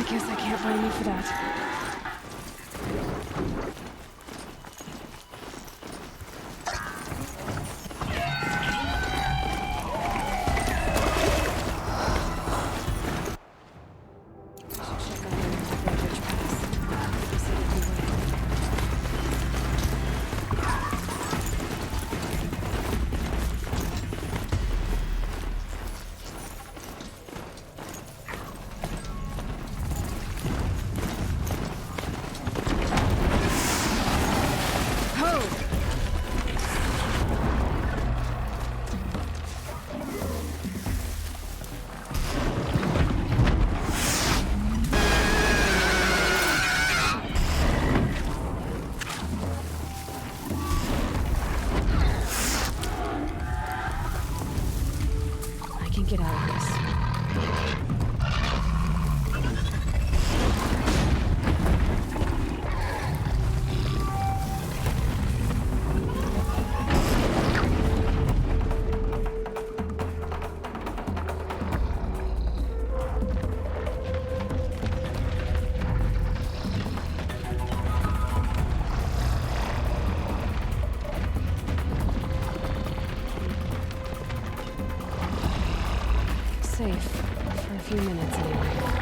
Guess I can't blame you for that. Get out of this. Safe. For a few minutes anyway.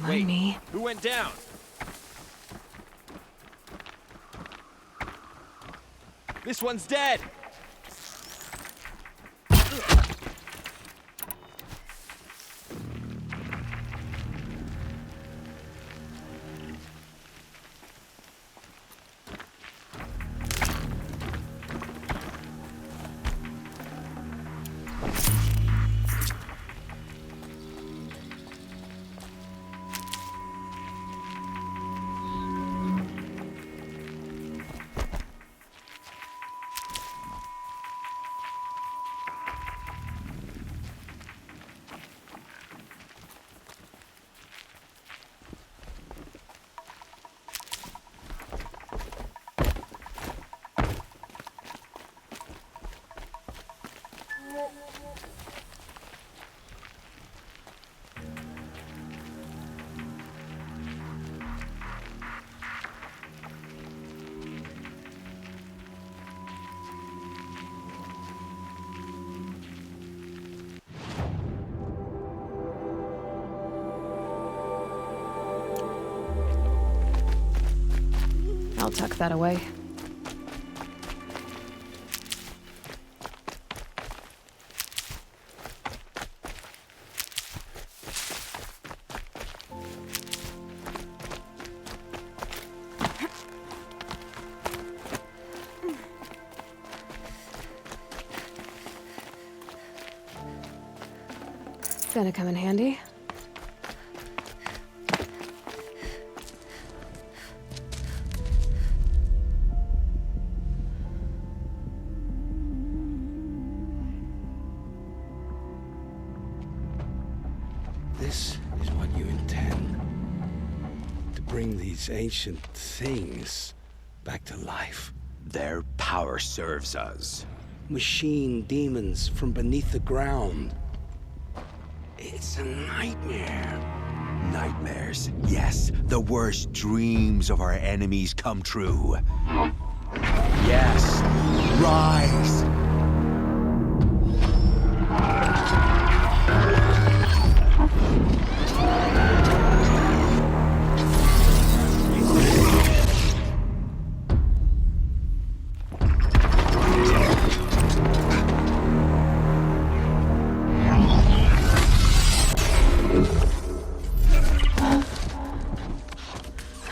Wait, me. Who went down? This one's dead! I'll tuck that away. Gonna come in handy. This is what you intend. To bring these ancient things back to life. Their power serves us. Machine demons from beneath the ground. It's a nightmare. Nightmares. Yes, the worst dreams of our enemies come true. Yes, rise!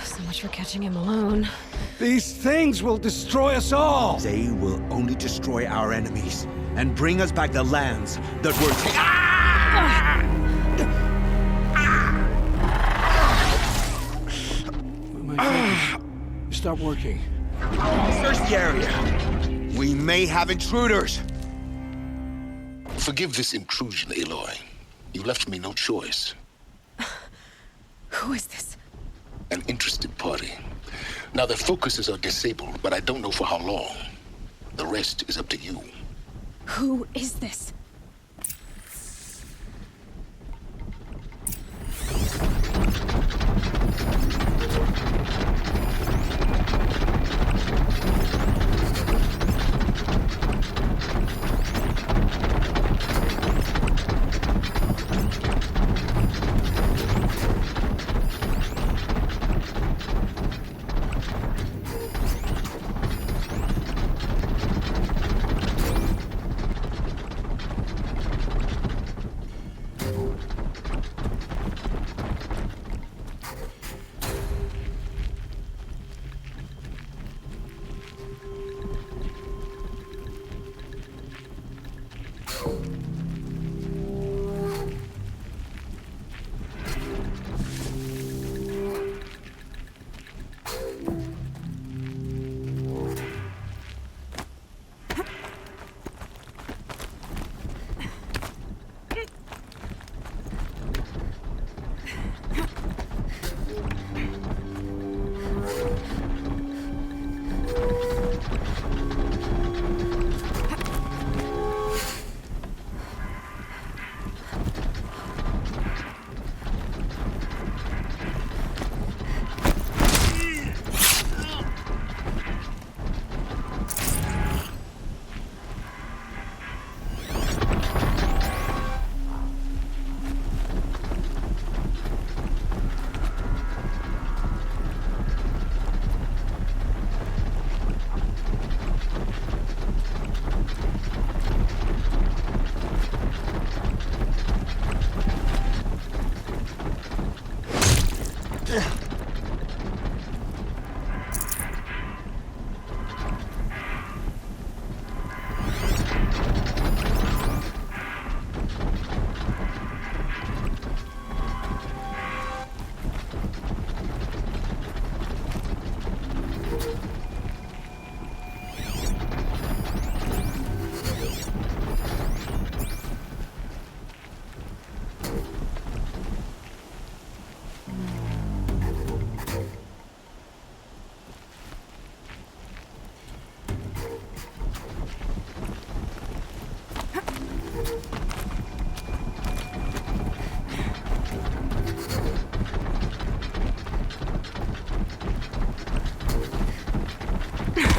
So much for catching him alone. These things will destroy us all! They will only destroy our enemies and bring us back the lands that were My focus. Stop working. Search the area. We may have intruders. Forgive this intrusion, Aloy. You left me no choice. Who is this? An interested party. Now, their focuses are disabled, but I don't know for how long. The rest is up to you. Who is this?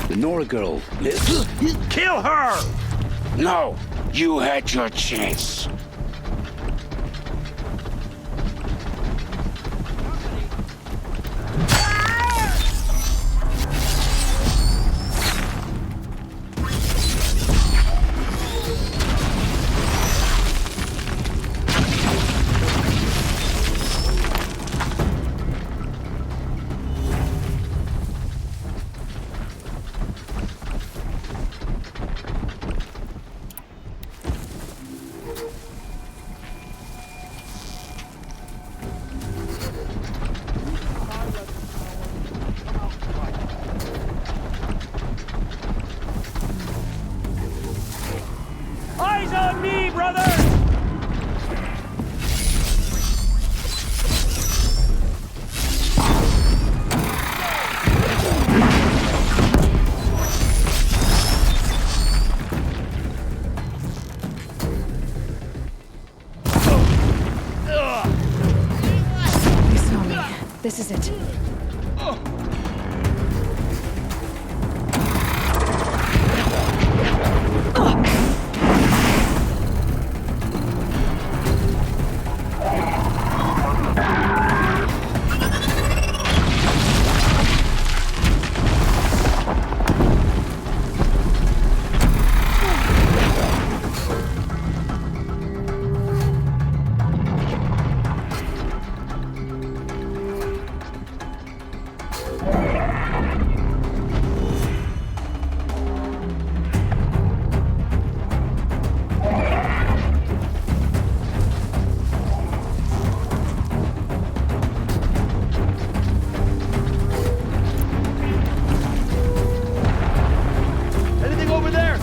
The Nora girl lives? Kill her! No! You had your chance. Eyes on me, brother! You saw me. This is it. Anything over there?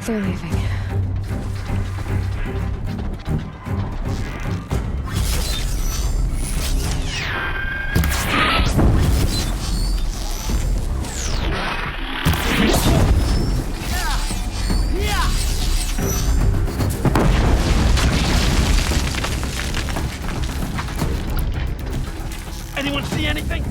They're leaving. Anyone see anything?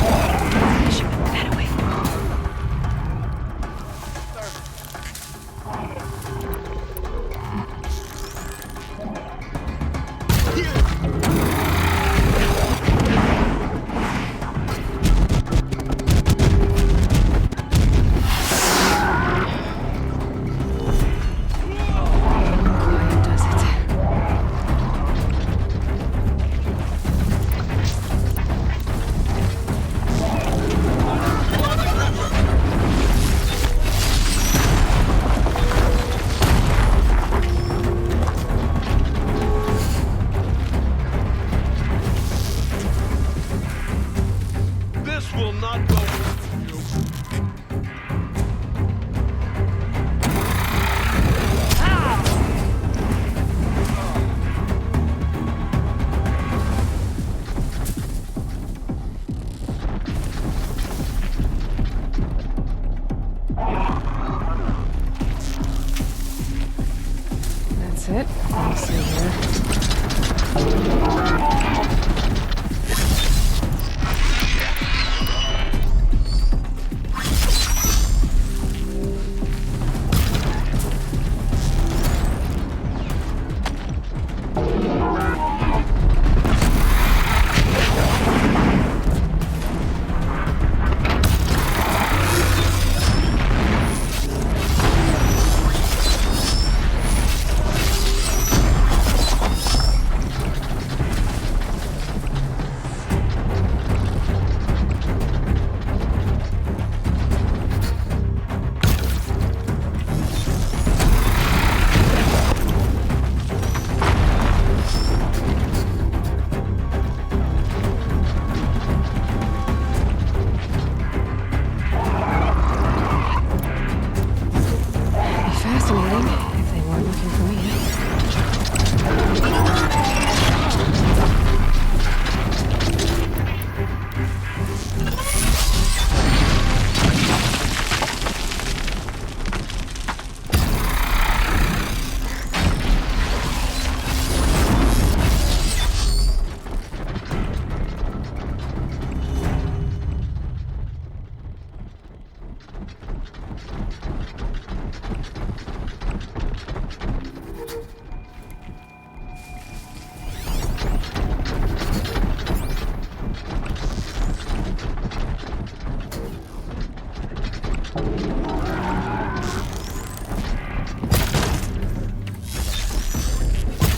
I should put that away. Quiet does it. This will not go with you. That's it. Let's see here. Fascinating, if they weren't looking for me.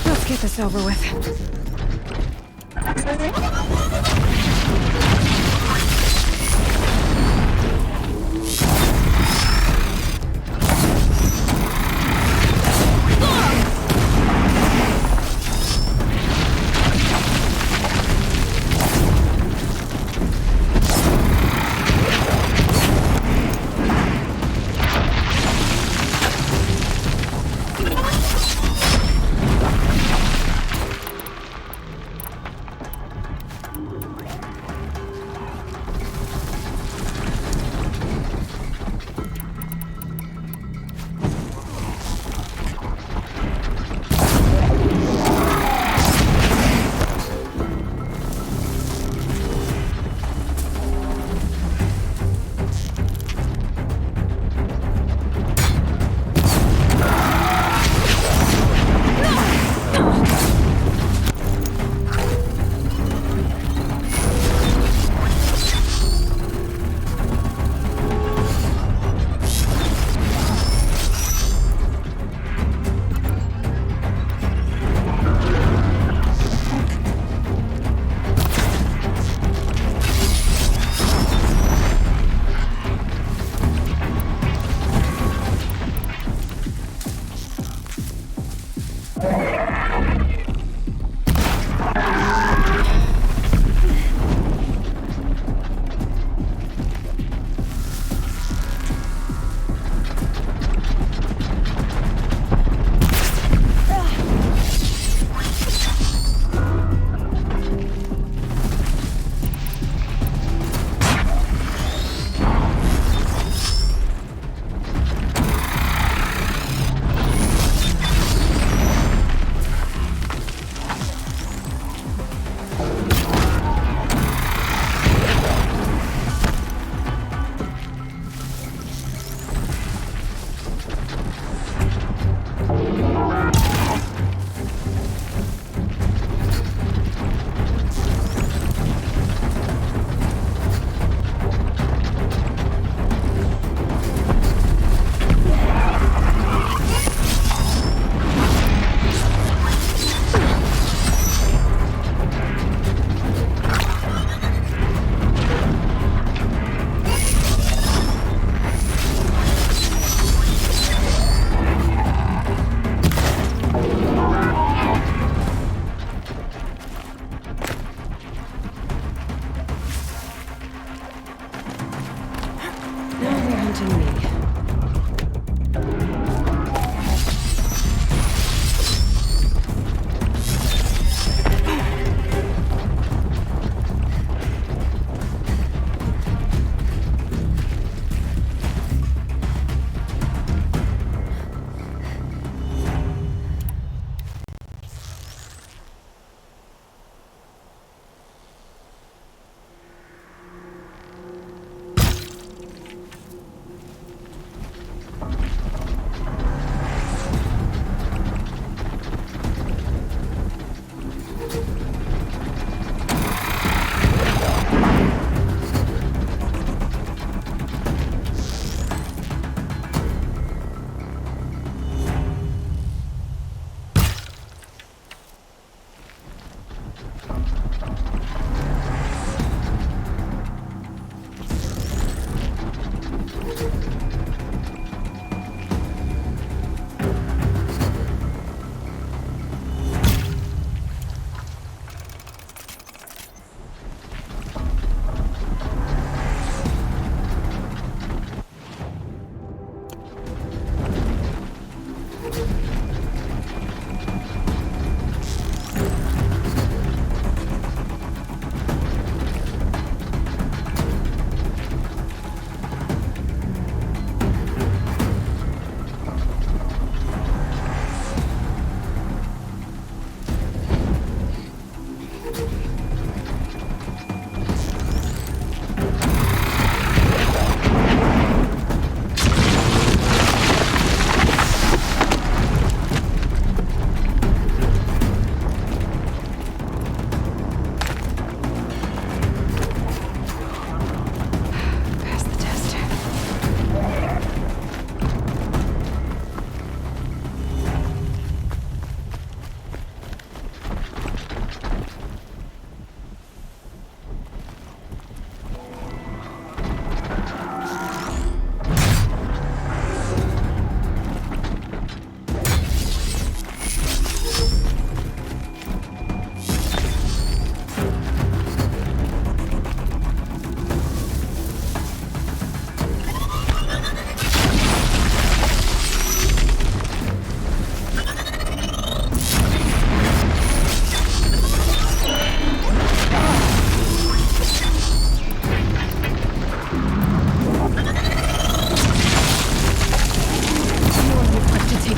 Let's get this over with.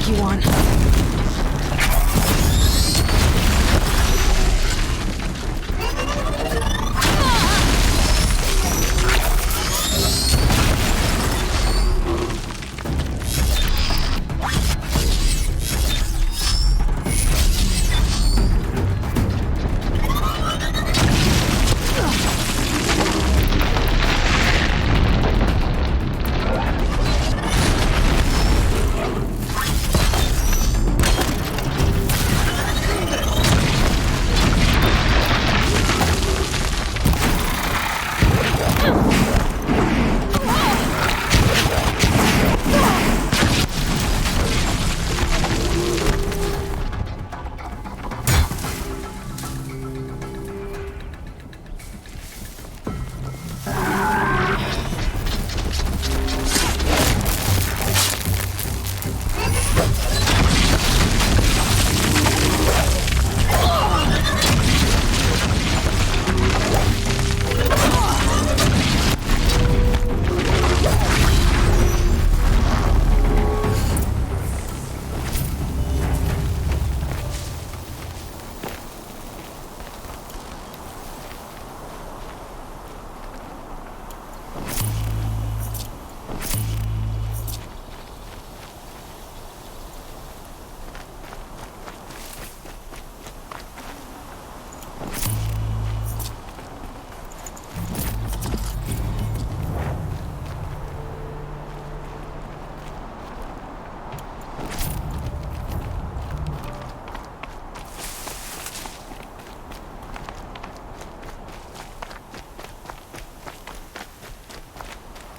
take you on.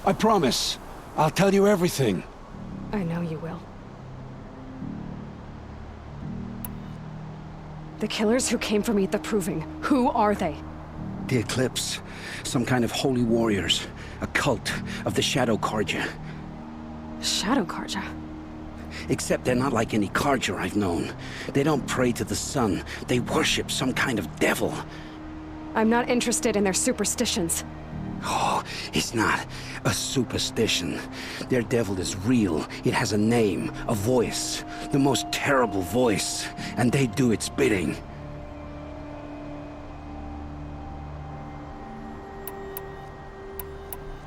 I promise. I'll tell you everything. I know you will. The killers who came for me at the Proving, who are they? The Eclipse. Some kind of holy warriors. A cult of the Shadow Carja. Shadow Carja? Except they're not like any Carja I've known. They don't pray to the sun. They worship some kind of devil. I'm not interested in their superstitions. Oh, it's not a superstition. Their devil is real. It has a name, a voice. The most terrible voice. And they do its bidding.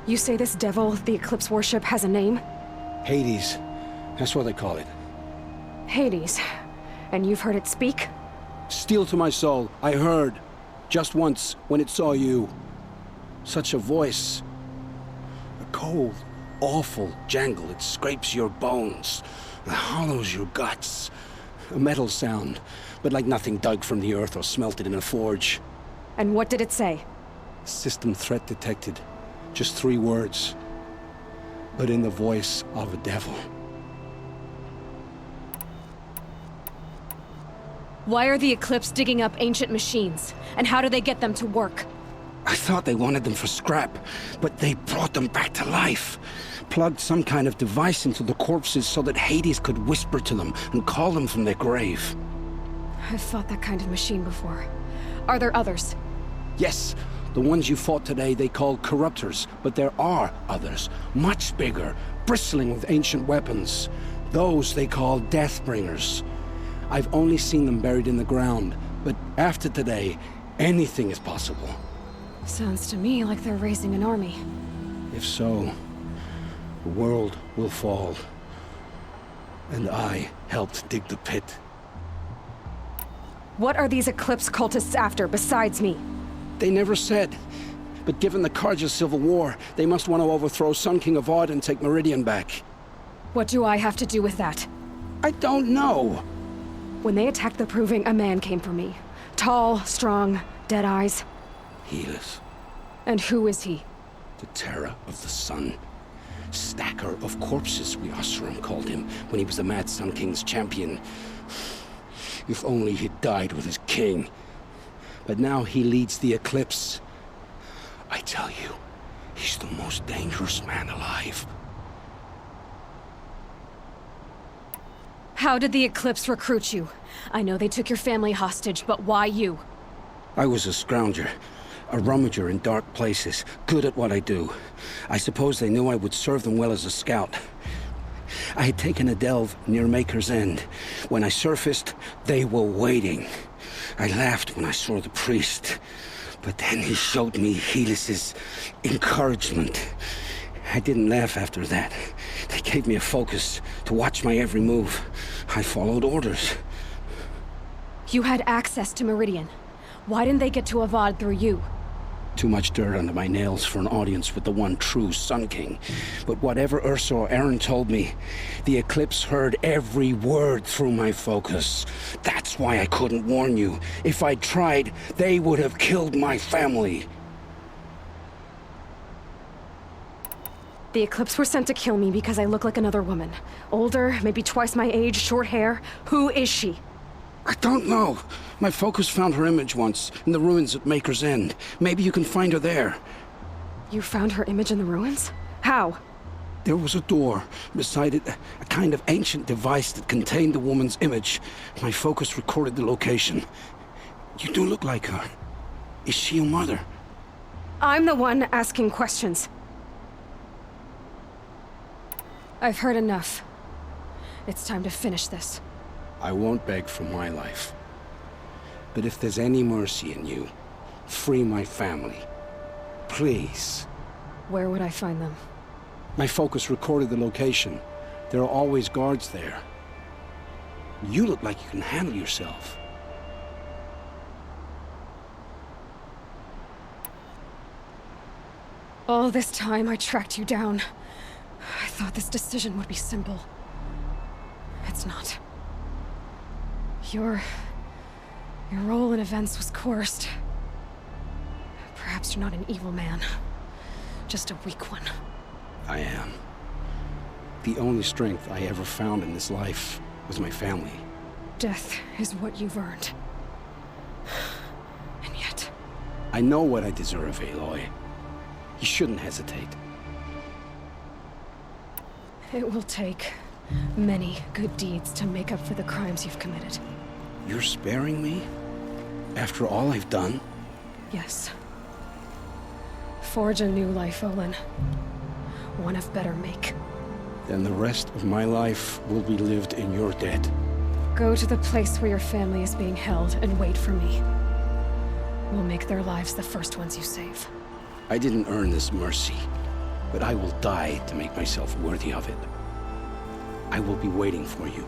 You say this devil the Eclipse worship has a name? Hades. That's what they call it. Hades. And you've heard it speak? Steel to my soul. I heard. Just once, when it saw you. Such a voice. A cold, awful jangle. It scrapes your bones. It hollows your guts. A metal sound, but like nothing dug from the earth or smelted in a forge. And what did it say? System threat detected. Just 3 words. But in the voice of a devil. Why are the Eclipse digging up ancient machines? And how do they get them to work? I thought they wanted them for scrap, but they brought them back to life. Plugged some kind of device into the corpses so that Hades could whisper to them and call them from their grave. I've fought that kind of machine before. Are there others? Yes, the ones you fought today they call corruptors, but there are others, much bigger, bristling with ancient weapons. Those they call Deathbringers. I've only seen them buried in the ground, but after today, anything is possible. Sounds to me like they're raising an army. If so, the world will fall. And I helped dig the pit. What are these Eclipse cultists after besides me? They never said. But given the Carja civil war, they must want to overthrow Sun King of Odd and take Meridian back. What do I have to do with that? I don't know. When they attacked the Proving, a man came for me. Tall, strong, dead eyes. Healers. And who is he? The terror of the sun. Stacker of corpses, we Oseram called him, when he was the Mad Sun King's champion. If only he'd died with his king. But now he leads the Eclipse. I tell you, he's the most dangerous man alive. How did the Eclipse recruit you? I know they took your family hostage, but why you? I was a scrounger. A rummager in dark places, good at what I do. I suppose they knew I would serve them well as a scout. I had taken a delve near Maker's End. When I surfaced, they were waiting. I laughed when I saw the priest, but then he showed me Helis's encouragement. I didn't laugh after that. They gave me a focus to watch my every move. I followed orders. You had access to Meridian. Why didn't they get to Avad through you? Too much dirt under my nails for an audience with the one true Sun King. But whatever Ursa or Erend told me, the Eclipse heard every word through my focus. That's why I couldn't warn you. If I'd tried, they would have killed my family. The Eclipse were sent to kill me because I look like another woman. Older, maybe twice my age, short hair. Who is she? I don't know. My focus found her image once, in the ruins at Maker's End. Maybe you can find her there. You found her image in the ruins? How? There was a door. Beside it, a kind of ancient device that contained the woman's image. My focus recorded the location. You do look like her. Is she your mother? I'm the one asking questions. I've heard enough. It's time to finish this. I won't beg for my life. But if there's any mercy in you, free my family. Please. Where would I find them? My focus recorded the location. There are always guards there. You look like you can handle yourself. All this time I tracked you down. I thought this decision would be simple. It's not. Your role in events was coerced. Perhaps you're not an evil man. Just a weak one. I am. The only strength I ever found in this life was my family. Death is what you've earned. And yet... I know what I deserve, Aloy. You shouldn't hesitate. It will take many good deeds to make up for the crimes you've committed. You're sparing me? After all I've done? Yes. Forge a new life, Olin. One of better make. Then the rest of my life will be lived in your debt. Go to the place where your family is being held and wait for me. We'll make their lives the first ones you save. I didn't earn this mercy, but I will die to make myself worthy of it. I will be waiting for you.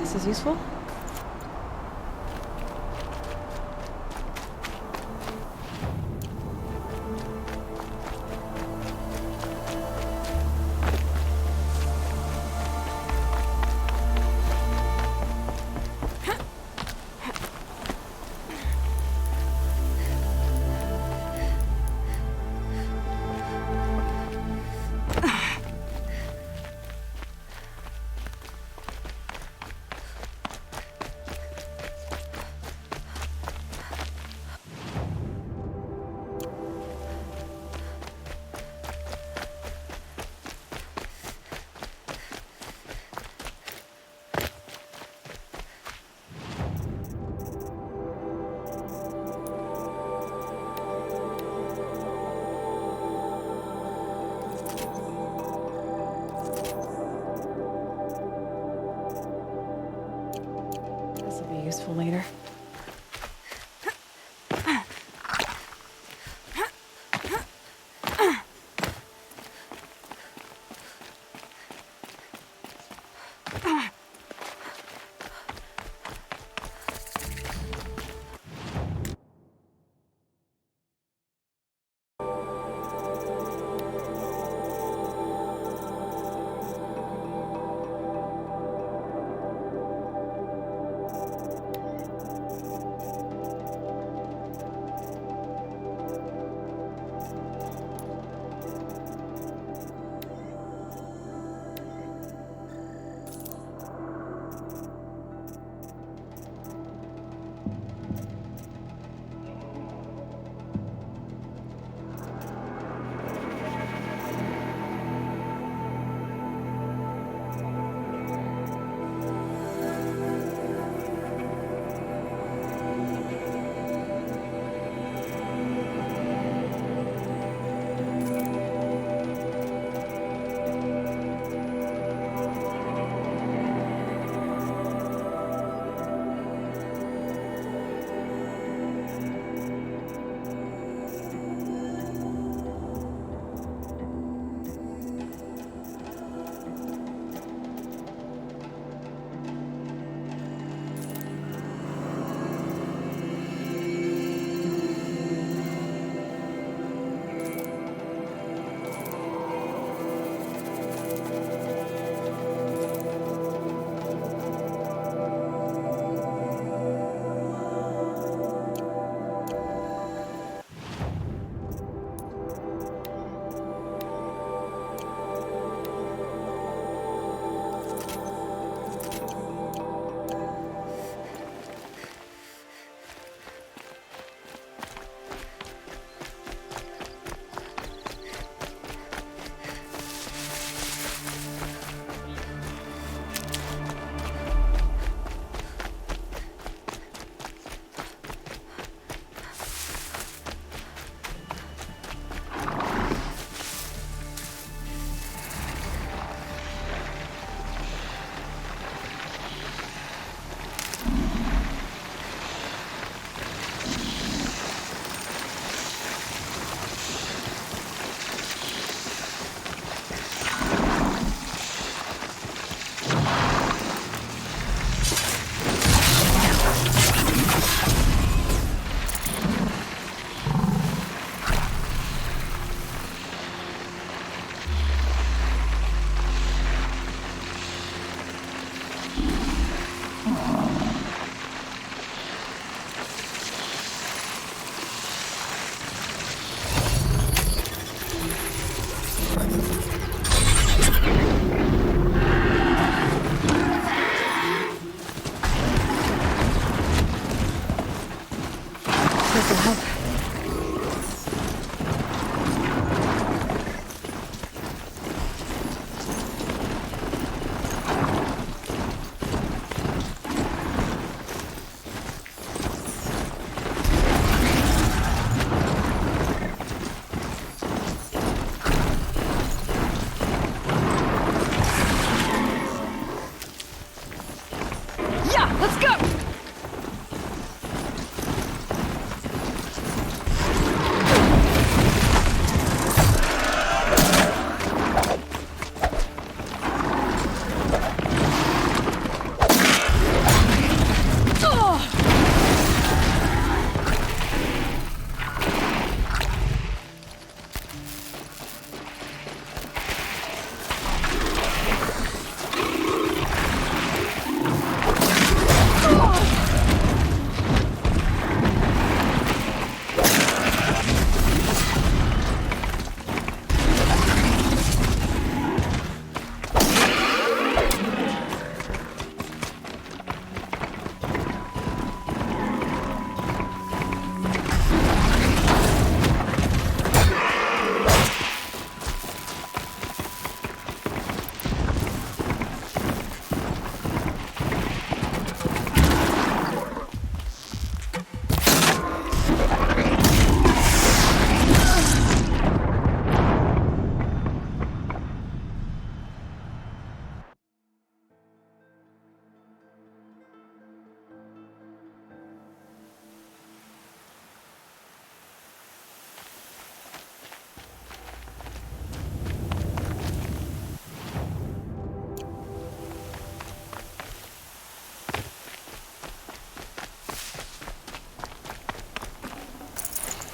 This is useful? Useful later.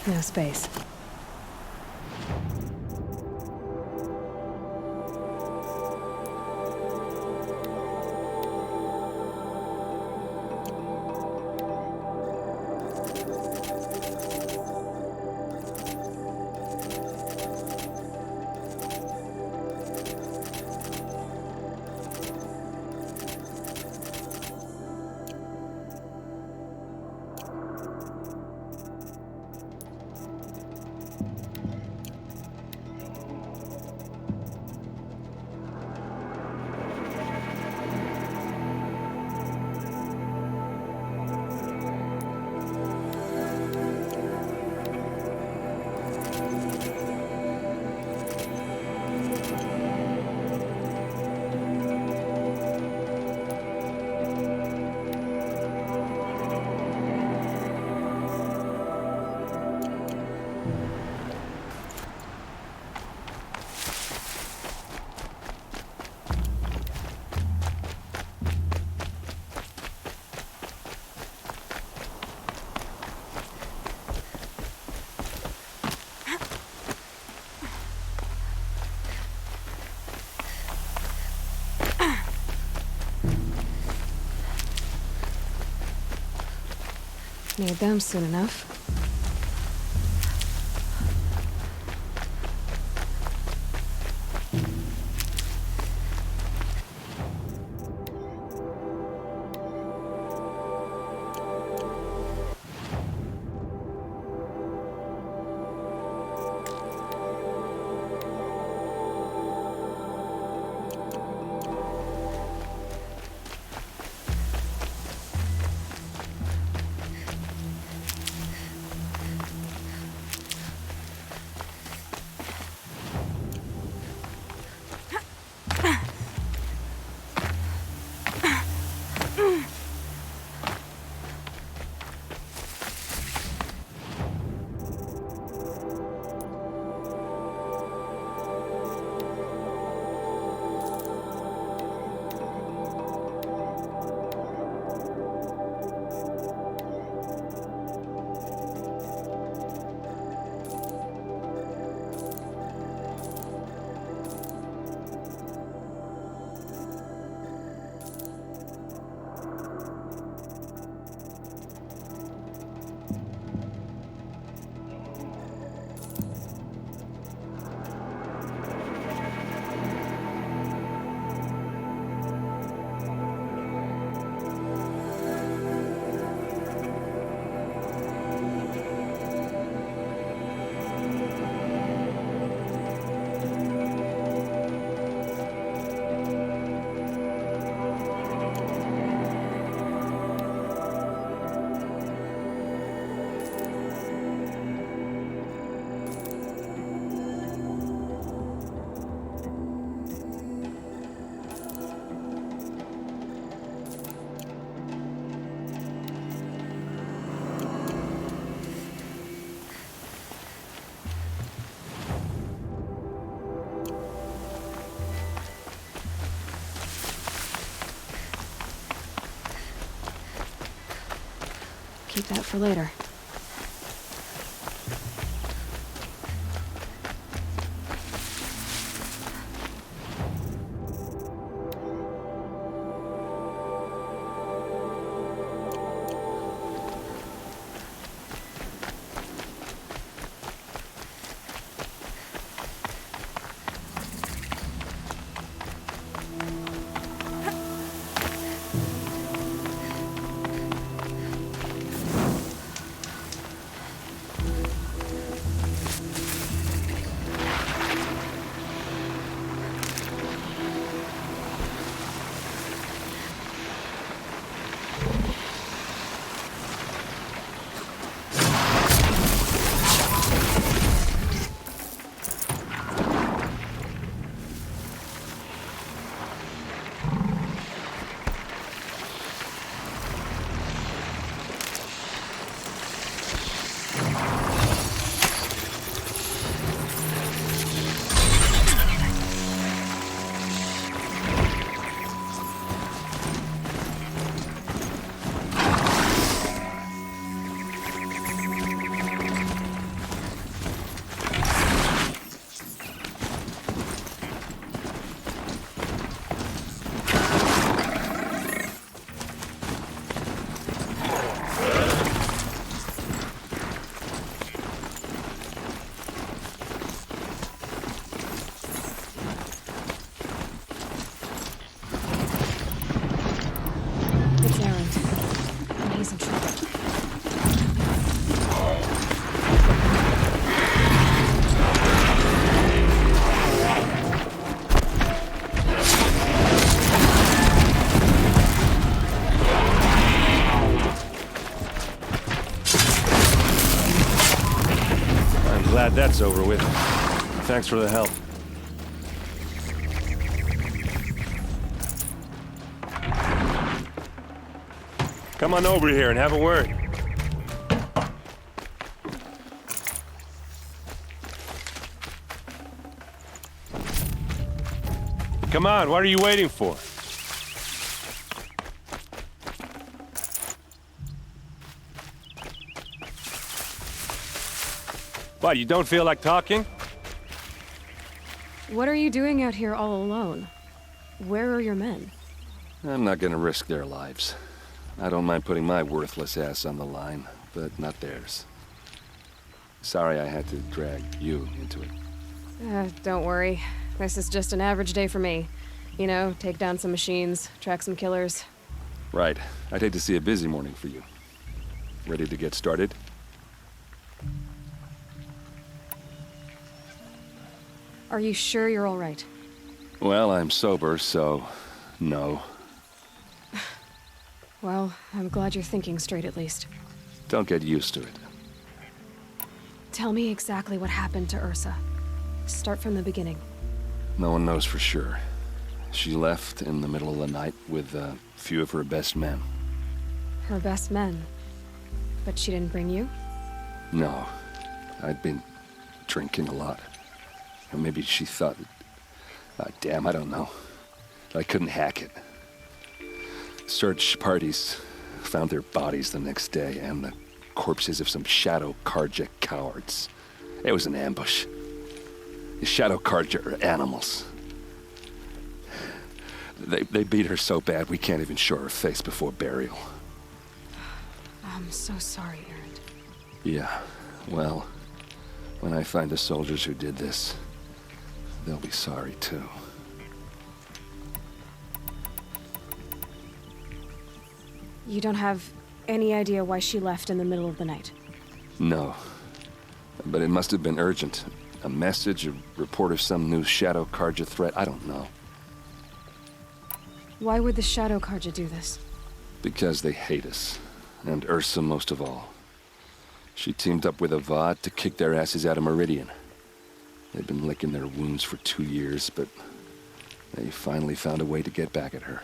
No space. Need them soon enough. Keep that for later. glad that's over with. Thanks for the help. Come on over here and have a word. Come on, what are you waiting for? What, you don't feel like talking? What are you doing out here all alone? Where are your men? I'm not gonna risk their lives. I don't mind putting my worthless ass on the line, but not theirs. Sorry I had to drag you into it. Don't worry. This is just an average day for me. You know, take down some machines, track some killers. Right. I'd hate to see a busy morning for you. Ready to get started? Are you sure you're all right? Well, I'm sober, so no. Well, I'm glad you're thinking straight at least. Don't get used to it. Tell me exactly what happened to Ursa. Start from the beginning. No one knows for sure. She left in the middle of the night with a few of her best men. Her best men? But she didn't bring you? No. I'd been drinking a lot. Or maybe she thought... damn, I don't know. I couldn't hack it. Search parties found their bodies the next day, and the corpses of some Shadow Karja cowards. It was an ambush. The Shadow Karja are animals. They beat her so bad we can't even show her face before burial. I'm so sorry, Erend. Yeah, well, when I find the soldiers who did this, they'll be sorry too. You don't have any idea why she left in the middle of the night? No. But it must have been urgent. A message, a report of some new Shadow Karja threat, I don't know. Why would the Shadow Karja do this? Because they hate us. And Ursa most of all. She teamed up with Avad to kick their asses out of Meridian. They've been licking their wounds for 2 years, but they finally found a way to get back at her.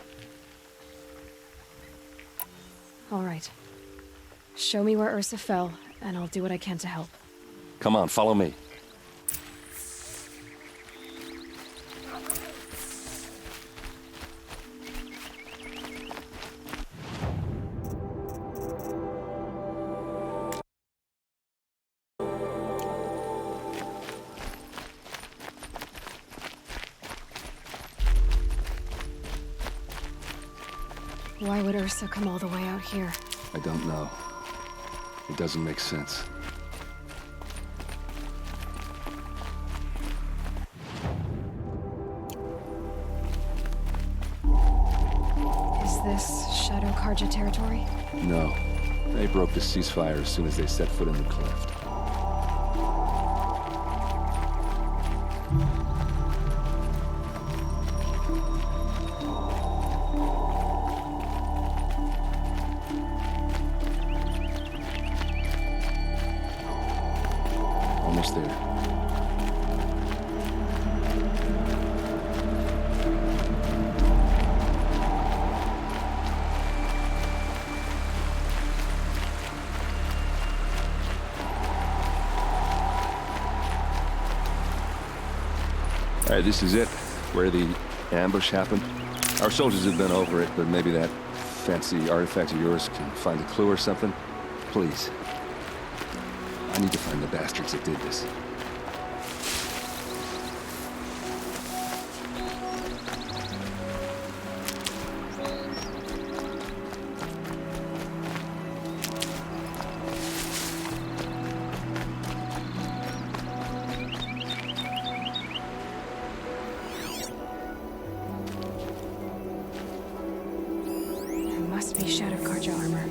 All right. Show me where Ursa fell, and I'll do what I can to help. Come on, follow me. Why would Ursa come all the way out here? I don't know. It doesn't make sense. Is this Shadow Karja territory? No. They broke the ceasefire as soon as they set foot in the cleft. Almost there. All right, this is it, where the ambush happened. Our soldiers have been over it, but maybe that fancy artifact of yours can find a clue or something. Please. I need to find the bastards that did this. It must be Shadow Karja armor.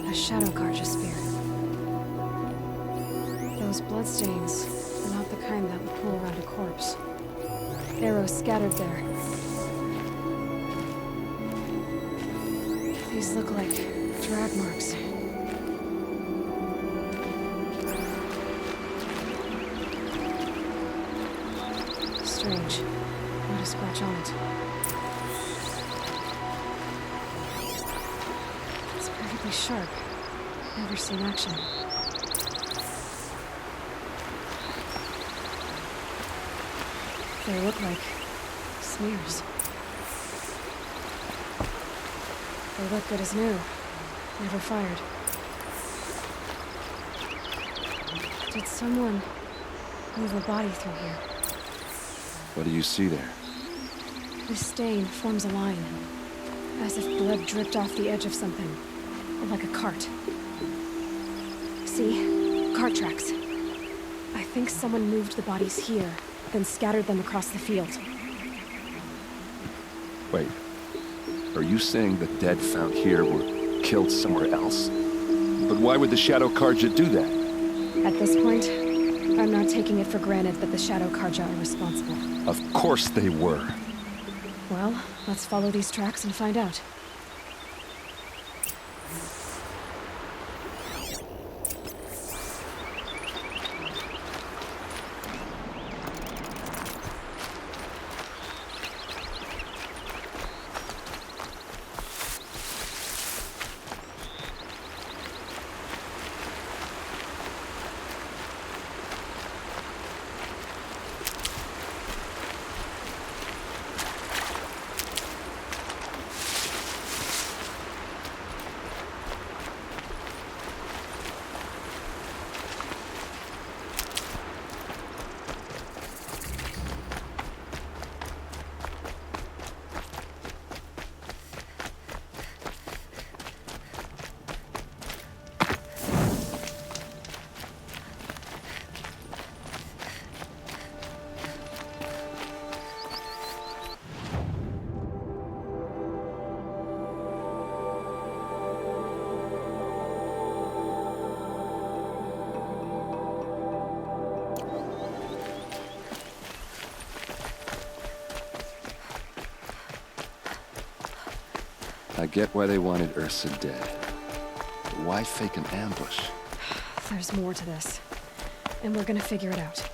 A Shadow Karja spear. Those bloodstains are not the kind that would pool around a corpse. Arrows scattered there. These look like drag marks. scratch on it. It's perfectly sharp. Never seen action. They look like smears. They look good as new. Never fired. Did someone move a body through here? What do you see there? This stain forms a line, as if blood dripped off the edge of something, like a cart. See? Cart tracks. I think someone moved the bodies here, then scattered them across the field. Wait. Are you saying the dead found here were killed somewhere else? But why would the Shadow Karja do that? At this point, I'm not taking it for granted that the Shadow Karja are responsible. Of course they were. Well, let's follow these tracks and find out. I get why they wanted Ursa dead. But why fake an ambush? There's more to this, and we're gonna figure it out.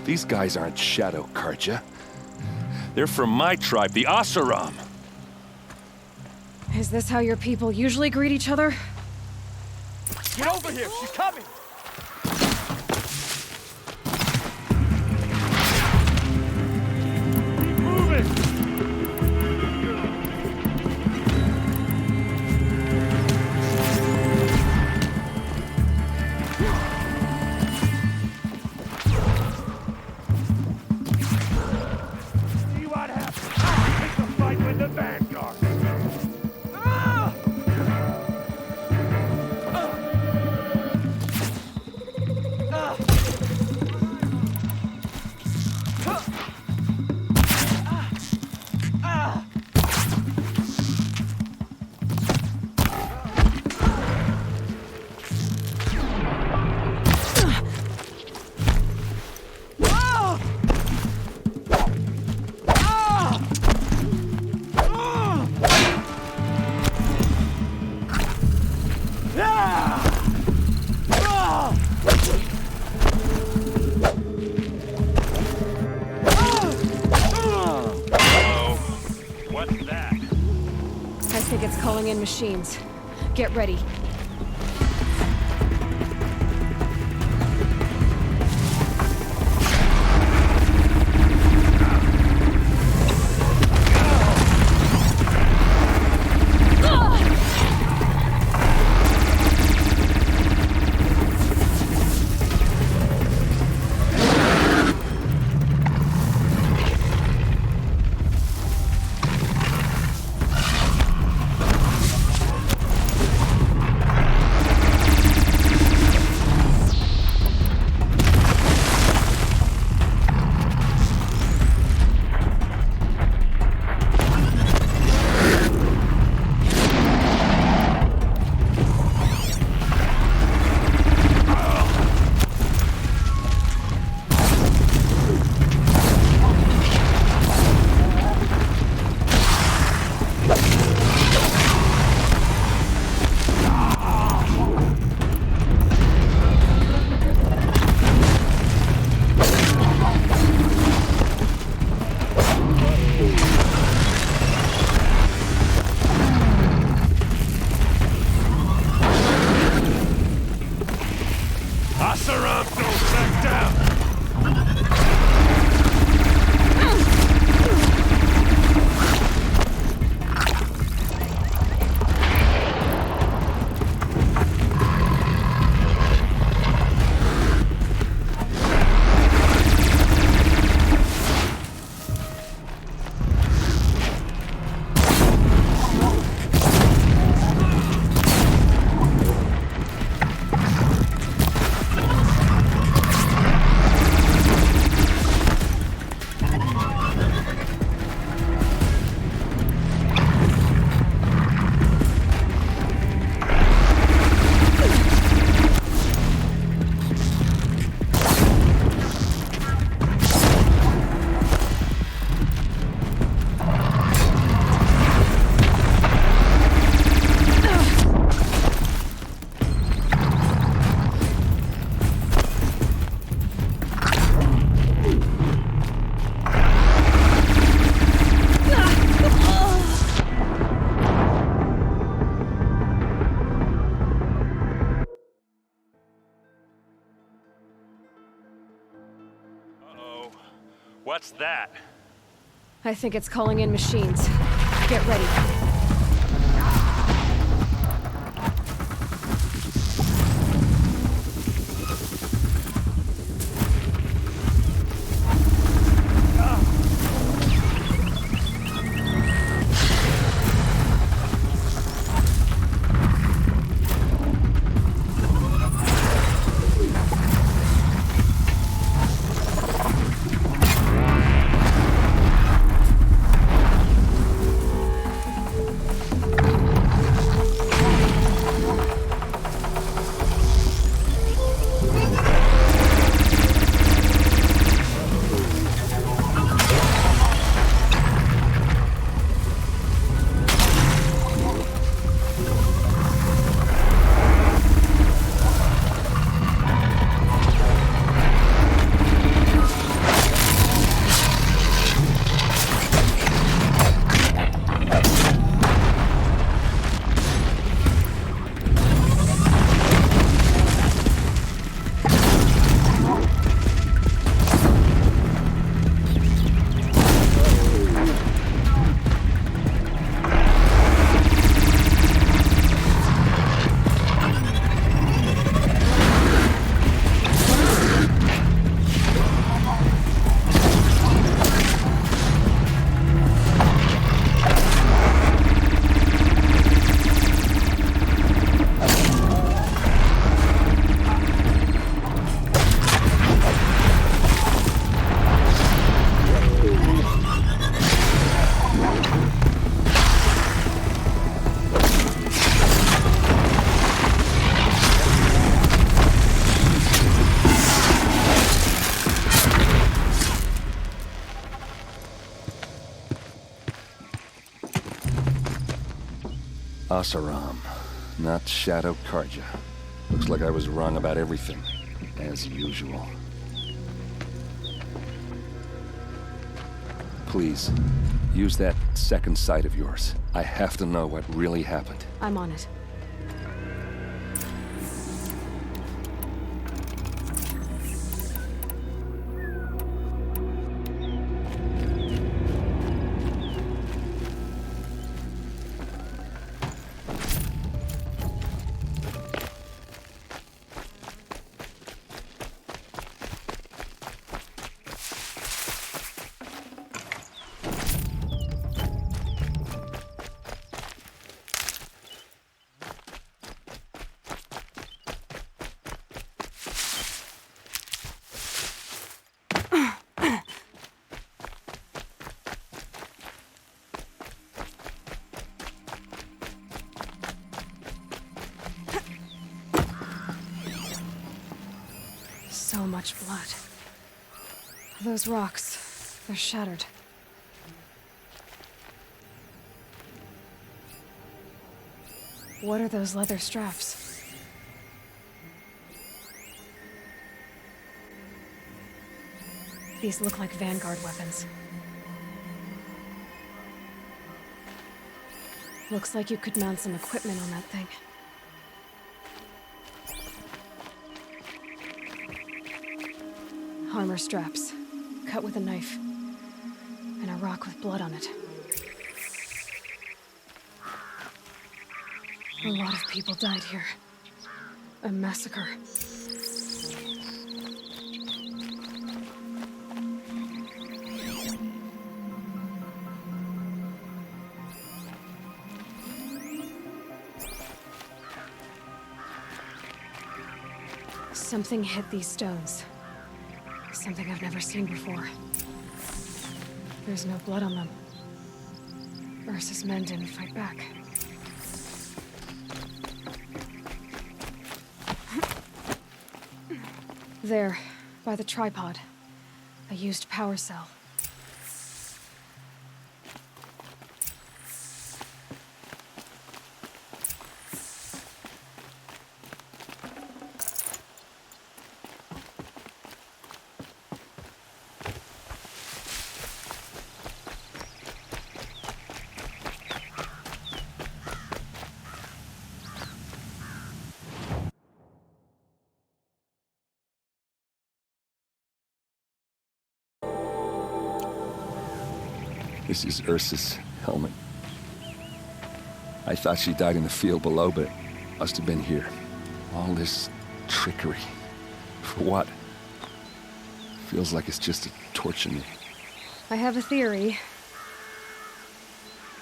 These guys aren't Shadow Karja. They're from my tribe, the Oseram. Is this how your people usually greet each other? Get over here! She's coming! Keep moving! See what happens. Take the fight with the vanguard. Ah! in machines. Get ready. What's that? I think it's calling in machines. Get ready. Asaram, not Shadow Karja. Looks like I was wrong about everything, as usual. Please, Use that second sight of yours. I have to know what really happened. I'm on it. So much blood. Those rocks, they're shattered. What are those leather straps? These look like Vanguard weapons. Looks like you could mount some equipment on that thing. Armor straps, cut with a knife, and a rock with blood on it. A lot of people died here. A massacre. Something hit these stones. Something I've never seen before. There's no blood on them. Ursa's men didn't fight back. There, by the tripod. A used power cell. This is Ursa's helmet. I thought she died in the field below, but must have been here. All this trickery. For what? Feels like it's just to torture me. I have a theory,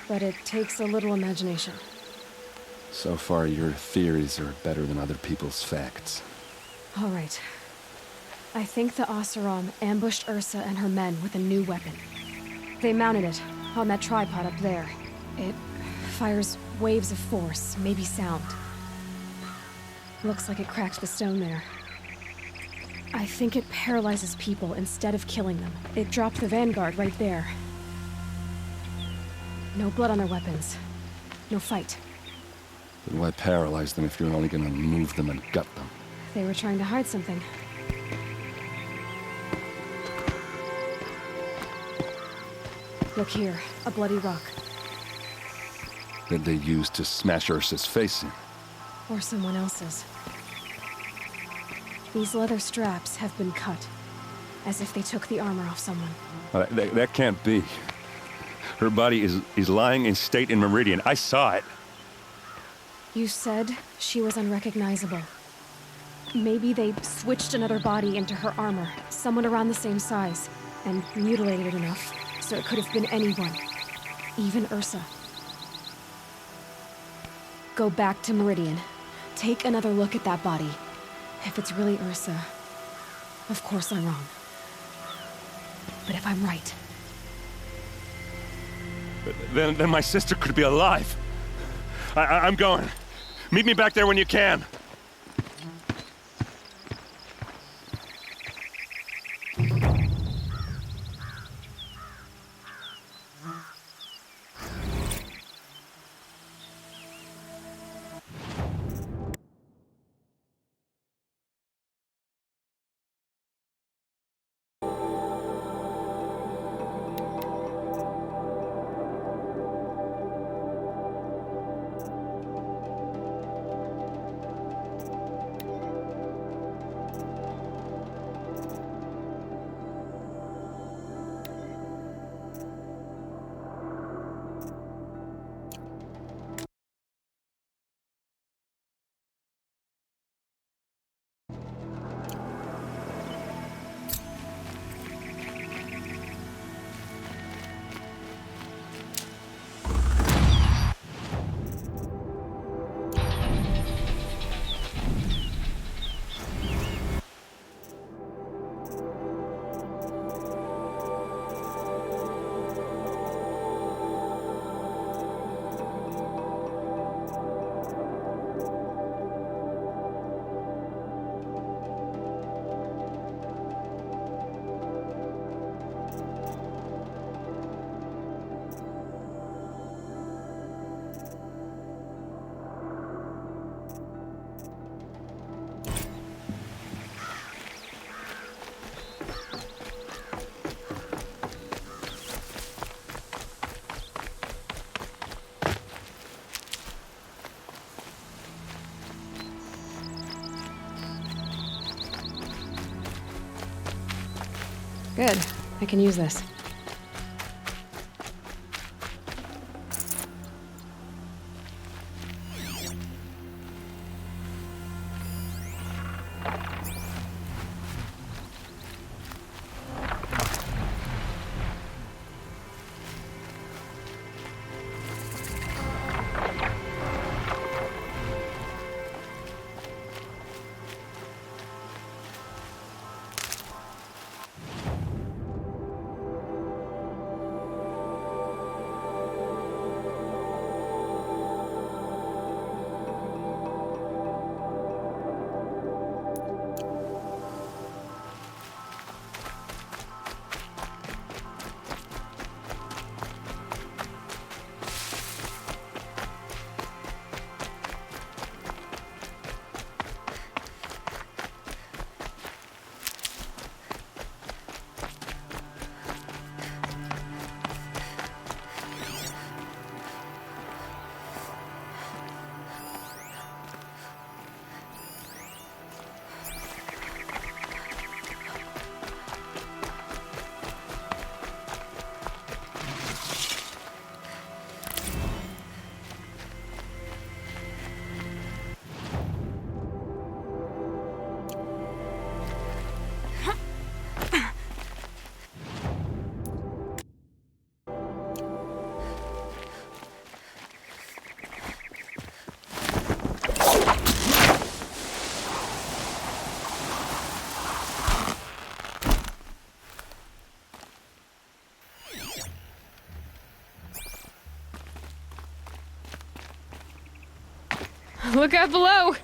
but it takes a little imagination. So far, your theories are better than other people's facts. All right. I think the Oseram ambushed Ursa and her men with a new weapon. They mounted it on that tripod up there. It fires waves of force, maybe sound. Looks like it cracked the stone there. I think it paralyzes people instead of killing them. It dropped the Vanguard right there. No blood on their weapons. No fight. But why paralyze them if you're only gonna move them and gut them? They were trying to hide something. Look here, a bloody rock. That they used to smash Ursa's face in. Or someone else's. These leather straps have been cut, as if they took the armor off someone. That can't be. Her body is lying in state in Meridian. I saw it. You said she was unrecognizable. Maybe they switched another body into her armor, someone around the same size, and mutilated it enough, so it could have been anyone. Even Ursa. Go back to Meridian. Take another look at that body. If it's really Ursa, of course I'm wrong. But if I'm right... Then my sister could be alive. I'm going. Meet me back there when you can. Good. I can use this. Look out below!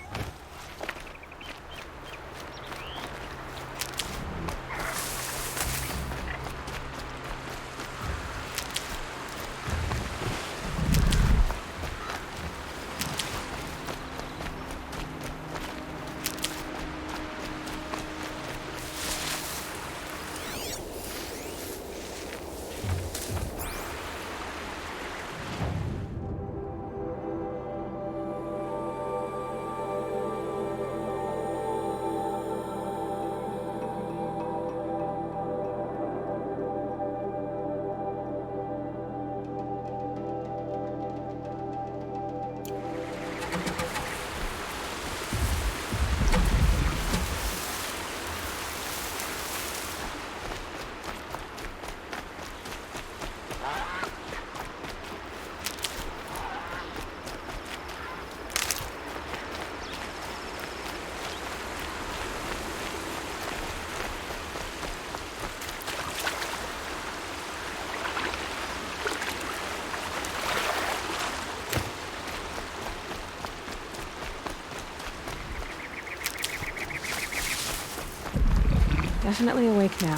Definitely awake now.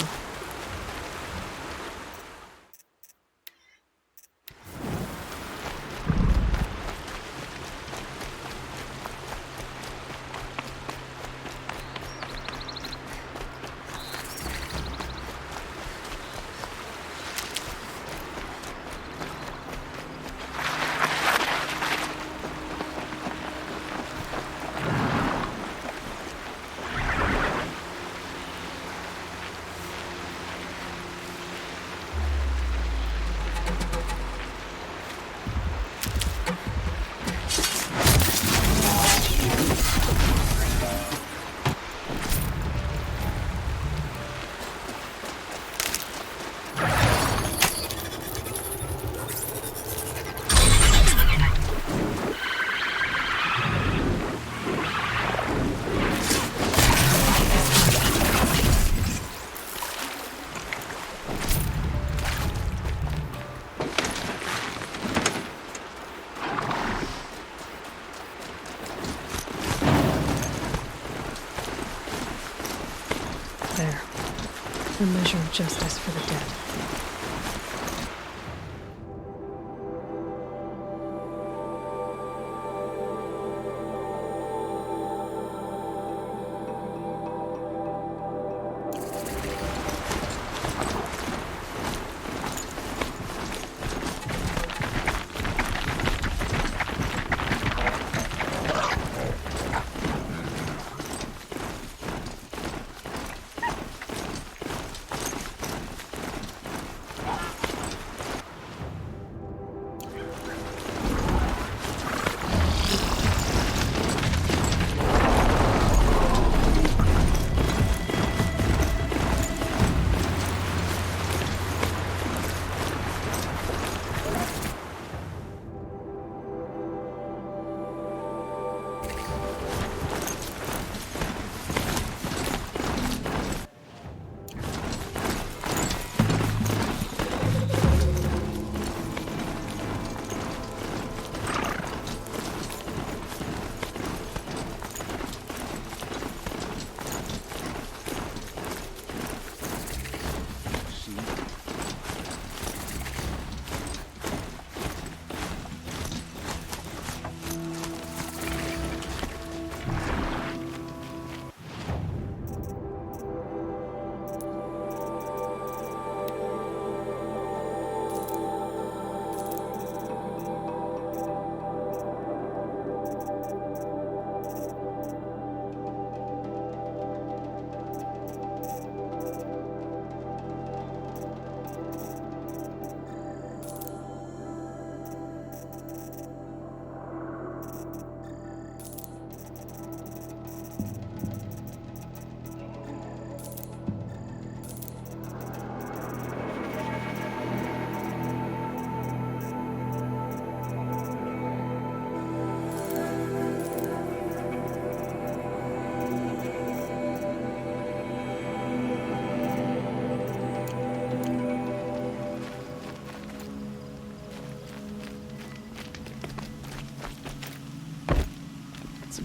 There. A measure of justice for the dead.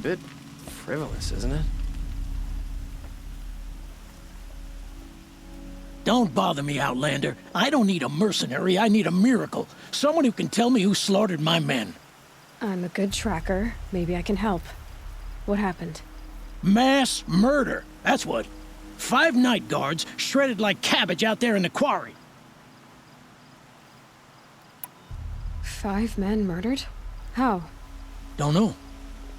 bit frivolous, isn't it? Don't bother me, Outlander. I don't need a mercenary, I need a miracle. Someone who can tell me who slaughtered my men. I'm a good tracker. Maybe I can help. What happened? Mass murder, that's what. 5 night guards shredded like cabbage out there in the quarry. 5 men murdered? How? Don't know.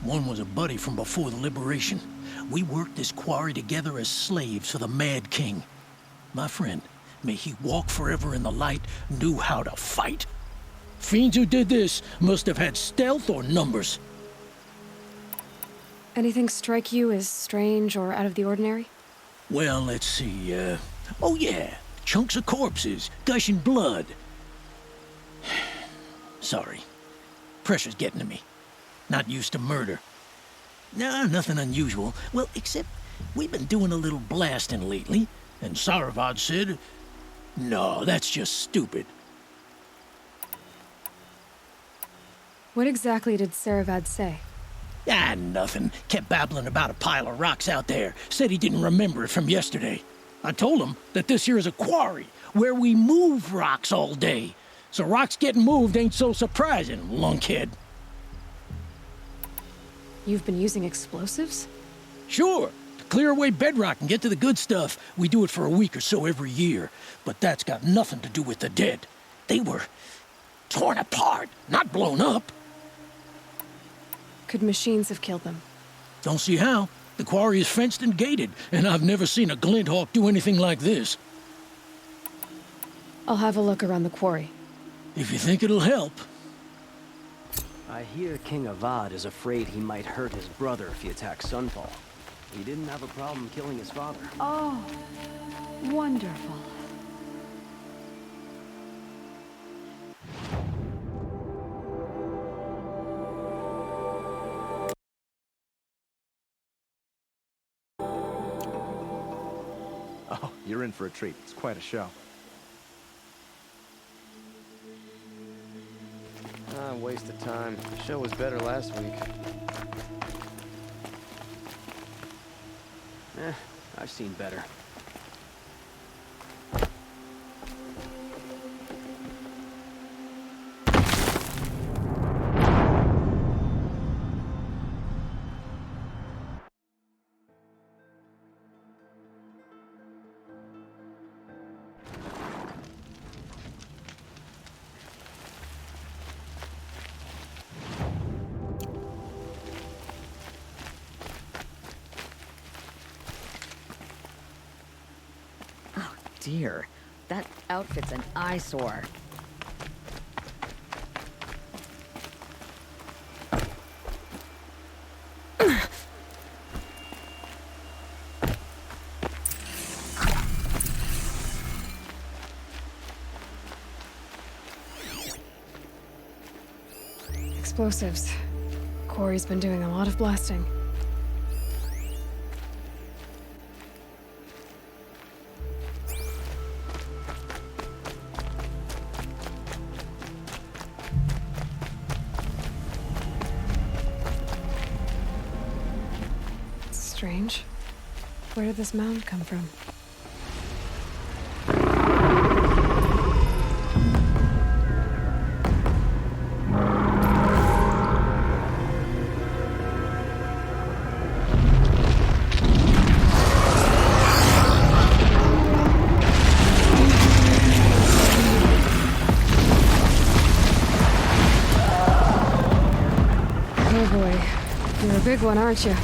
One was a buddy from before the liberation. We worked this quarry together as slaves for the Mad King. My friend, may he walk forever in the light, knew how to fight. Fiends who did this must have had stealth or numbers. Anything strike you as strange or out of the ordinary? Well, let's see, oh yeah, chunks of corpses, gushing blood. Sorry. Pressure's getting to me. Not used to murder. Nah, nothing unusual. Well, except we've been doing a little blasting lately, and Saravad said, no, that's just stupid. What exactly did Saravad say? Ah, nothing. Kept babbling about a pile of rocks out there. Said he didn't remember it from yesterday. I told him that this here is a quarry, where we move rocks all day. So rocks getting moved ain't so surprising, lunkhead. You've been using explosives? Sure. To clear away bedrock and get to the good stuff, we do it for a week or so every year. But that's got nothing to do with the dead. They were torn apart, not blown up. Could machines have killed them? Don't see how. The quarry is fenced and gated, and I've never seen a glinthawk do anything like this. I'll have a look around the quarry. If you think it'll help. I hear King Avad is afraid he might hurt his brother if he attacks Sunfall. He didn't have a problem killing his father. Oh, wonderful. Oh, you're in for a treat. It's quite a show. Ah, waste of time. The show was better last week. I've seen better. Dear, that outfit's an eyesore. Explosives. Quarry's been doing a lot of blasting. Strange. Where did this mound come from? Oh boy, you're a big one, aren't you?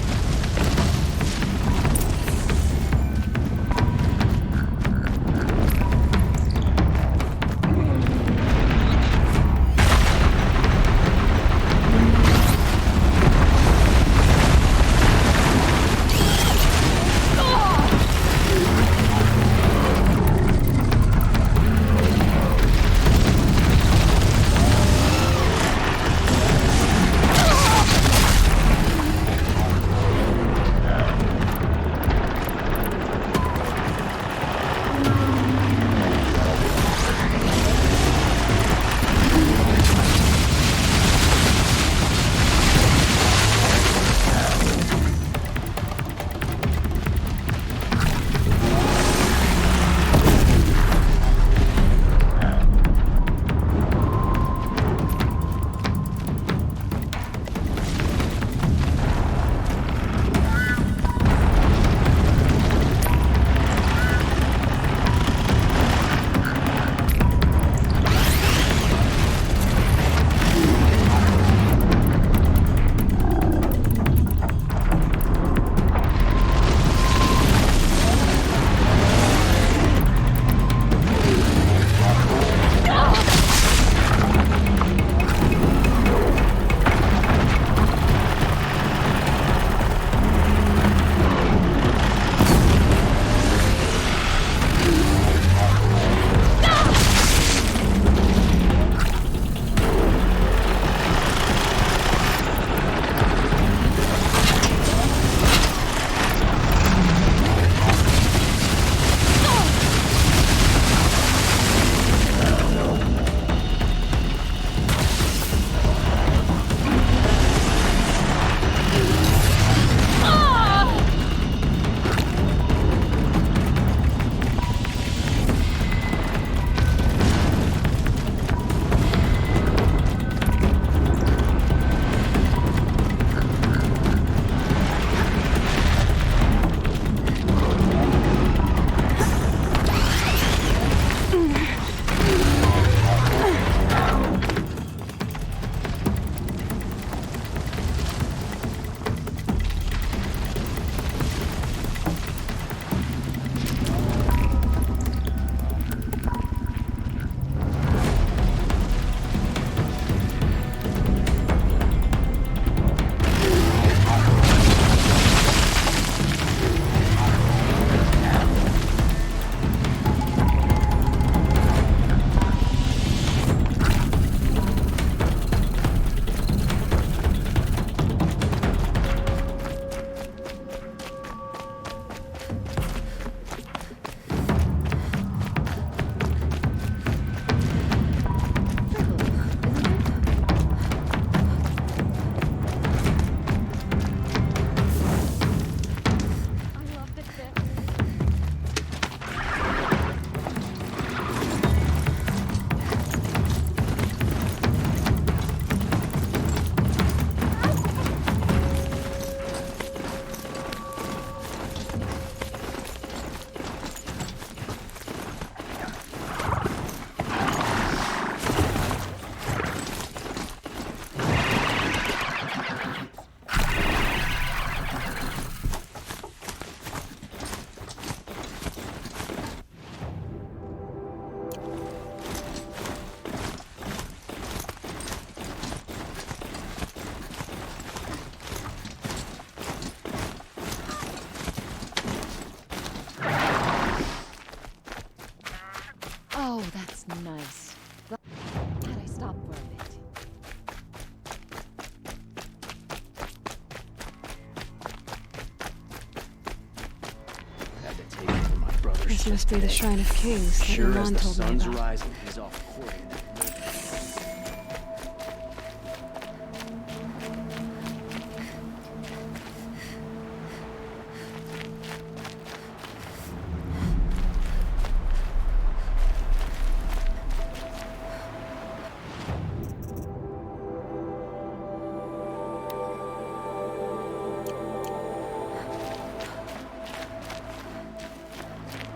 This must be the Shrine of Kings that Sure as Erend the told me sun's about. rising, he's off courting that.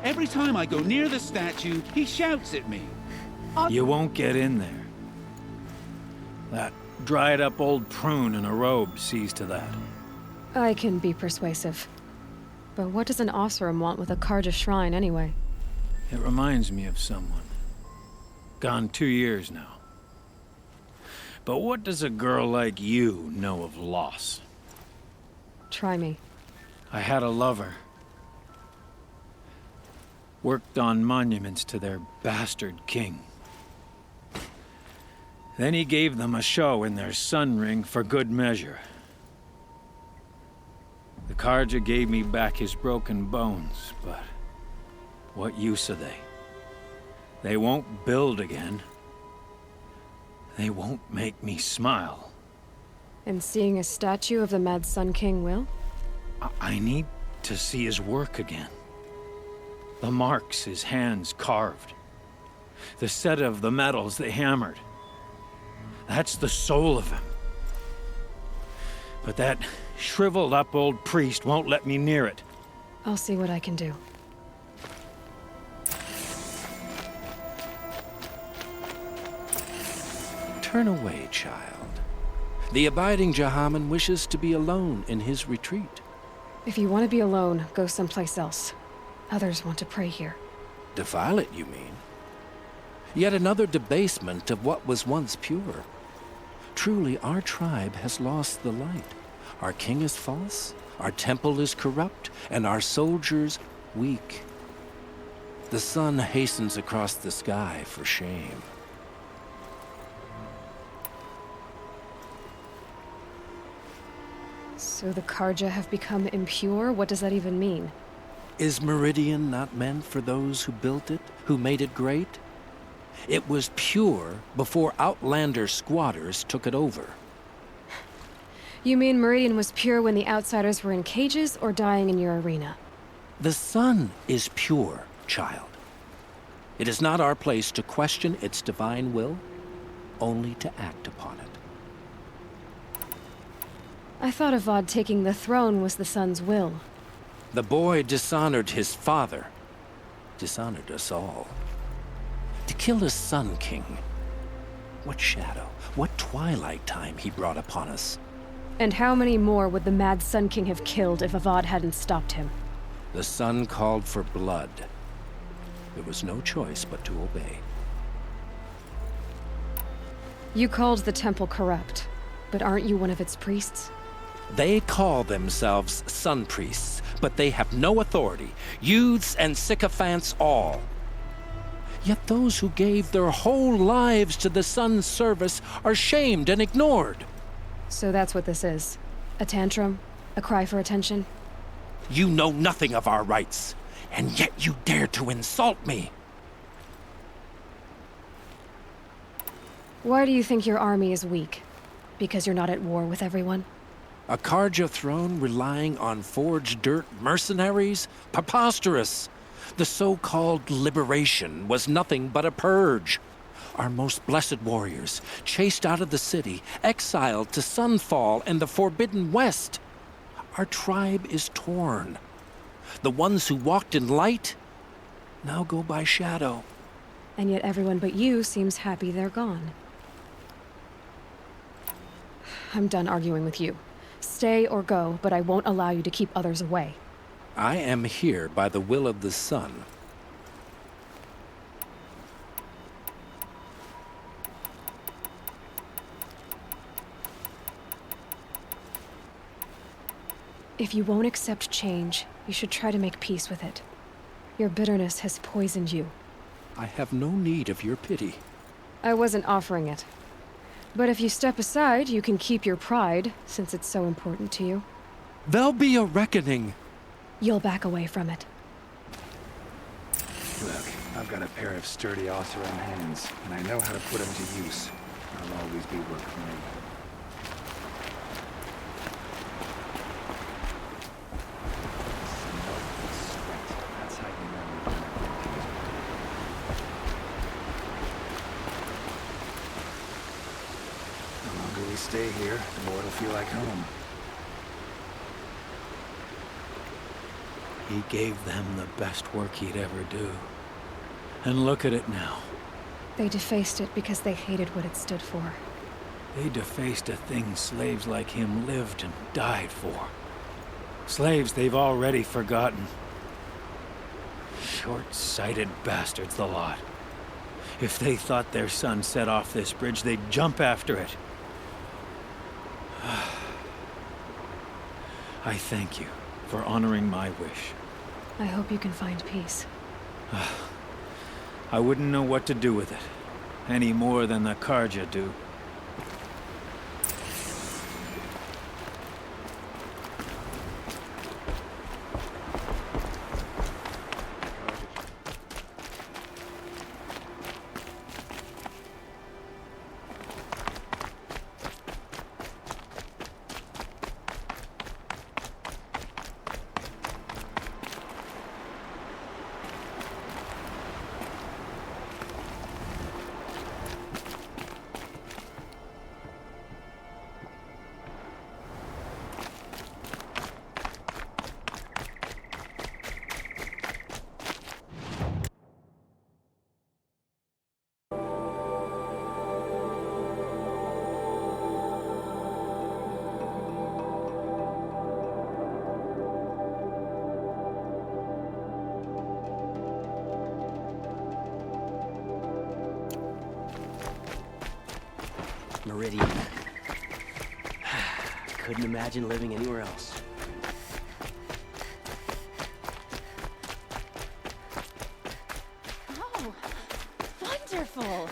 Every time I go near the statue, he shouts at me. You won't get in there. That dried-up old prune in a robe sees to that. I can be persuasive. But what does an Osram want with a Karja shrine, anyway? It reminds me of someone. Gone 2 years now. But what does a girl like you know of loss? Try me. I had a lover. Worked on monuments to their bastard king. Then he gave them a show in their sun ring for good measure. The Karja gave me back his broken bones, but what use are they? They won't build again. They won't make me smile. And seeing a statue of the Mad Sun King will? I need to see his work again. The marks his hands carved. The set of the metals they hammered. That's the soul of him. But that shriveled up old priest won't let me near it. I'll see what I can do. Turn away, child. The abiding Jahaman wishes to be alone in his retreat. If you want to be alone, go someplace else. Others want to pray here. Defile it, you mean? Yet another debasement of what was once pure. Truly, our tribe has lost the light. Our king is false, our temple is corrupt, and our soldiers weak. The sun hastens across the sky for shame. So the Karja have become impure? What does that even mean? Is Meridian not meant for those who built it, who made it great? It was pure before outlander squatters took it over. You mean Meridian was pure when the outsiders were in cages or dying in your arena? The sun is pure, child. It is not our place to question its divine will, only to act upon it. I thought Avad taking the throne was the sun's will. The boy dishonored his father, dishonored us all. To kill his sun king. What shadow, what twilight time he brought upon us. And how many more would the Mad Sun King have killed if Avad hadn't stopped him? The sun called for blood. There was no choice but to obey. You called the temple corrupt, but aren't you one of its priests? They call themselves sun priests, but they have no authority. Youths and sycophants all. Yet those who gave their whole lives to the sun's service are shamed and ignored. So that's what this is. A tantrum? A cry for attention? You know nothing of our rights, and yet you dare to insult me. Why do you think your army is weak? Because you're not at war with everyone? A Karja throne relying on forged dirt mercenaries? Preposterous! The so-called liberation was nothing but a purge. Our most blessed warriors, chased out of the city, exiled to Sunfall and the Forbidden West. Our tribe is torn. The ones who walked in light now go by shadow. And yet everyone but you seems happy they're gone. I'm done arguing with you. Stay or go, but I won't allow you to keep others away. I am here by the will of the sun. If you won't accept change, you should try to make peace with it. Your bitterness has poisoned you. I have no need of your pity. I wasn't offering it. But if you step aside, you can keep your pride, since it's so important to you. There'll be a reckoning. You'll back away from it. I've got a pair of sturdy Oseram hands, and I know how to put them to use. I'll always be work for me. That's how you know when everything is working. The longer we stay here, the more it'll feel like home. He gave them the best work he'd ever do. And look at it now. They defaced it because they hated what it stood for. They defaced a thing slaves like him lived and died for. Slaves they've already forgotten. Short-sighted bastards, the lot. If they thought their son set off this bridge, they'd jump after it. I thank you for honoring my wish. I hope you can find peace. I wouldn't know what to do with it, any more than the Karja do. Meridian. Couldn't imagine living anywhere else. Oh, wonderful!